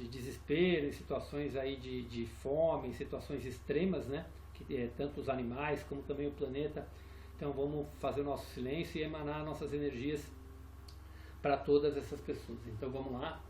desespero, em situações aí de fome, em situações extremas, né? Que tanto os animais como também o planeta. Então vamos fazer o nosso silêncio e emanar nossas energias para todas essas pessoas. Então vamos lá.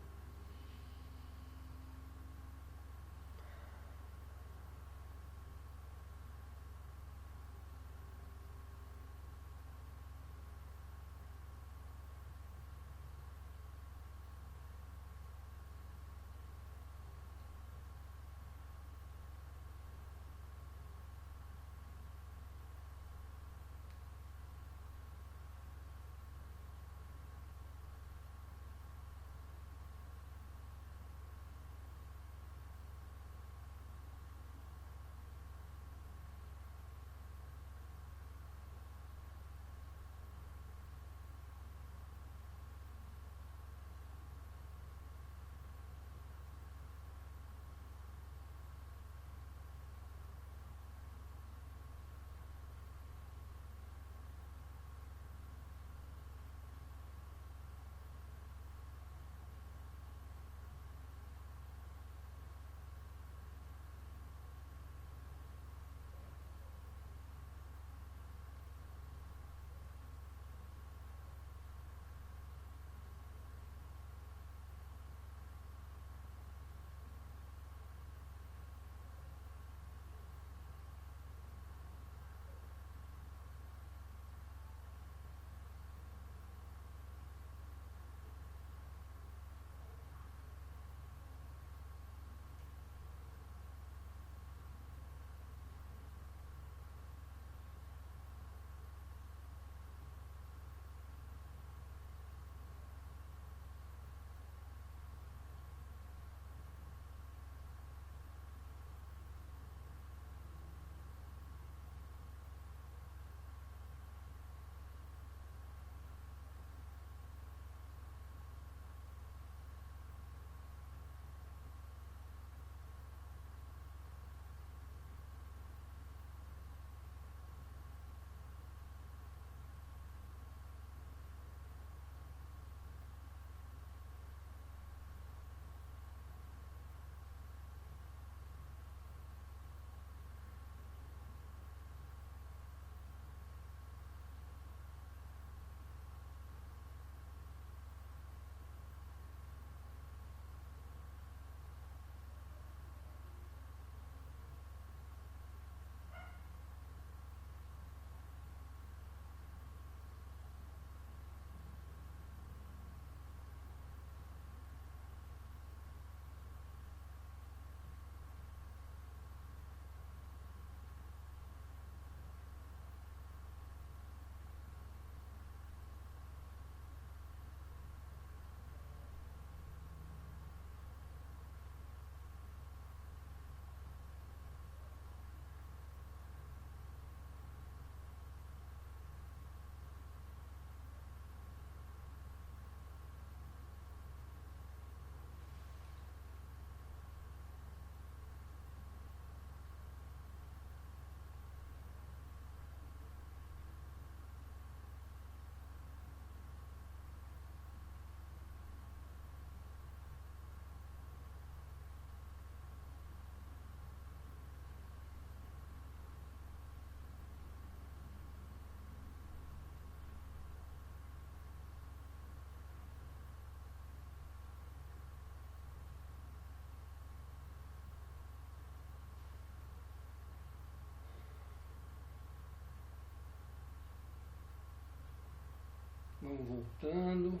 Vamos voltando.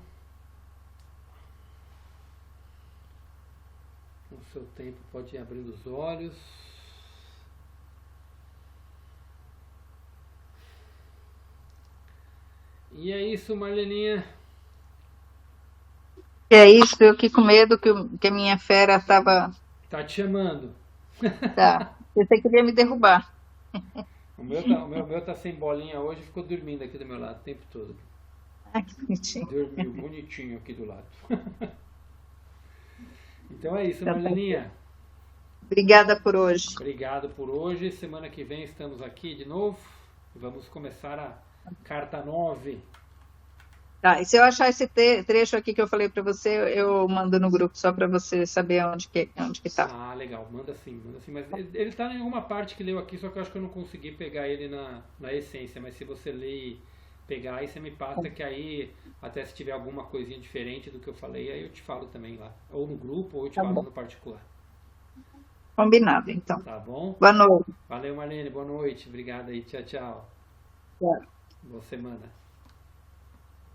Com o seu tempo pode ir abrindo os olhos. E é isso, Marleninha. É isso, eu aqui com medo que a minha fera estava. Tá te chamando. Tá. Você queria me derrubar. O meu tá sem bolinha hoje, ficou dormindo aqui do meu lado o tempo todo. Ai, que bonitinho. Dormiu bonitinho aqui do lado. Então é isso, Tá bom. Marleninha. Obrigada por hoje. Obrigado por hoje. Semana que vem estamos aqui de novo. Vamos começar a carta 9. Tá, e se eu achar esse trecho aqui que eu falei para você, eu mando no grupo só para você saber onde que tá. Ah, legal. Manda sim. Mas ele tá em alguma parte que leu aqui, só que eu acho que eu não consegui pegar ele na essência. Mas se você ler e pegar, aí você me passa, que aí, até se tiver alguma coisinha diferente do que eu falei, aí eu te falo também lá. Ou no grupo, ou eu te Tá falo bom. no particular. Combinado, então. Tá bom? Boa noite. Valeu, Marlene. Boa noite. Obrigado aí. Tchau, tchau. Tchau. Boa semana.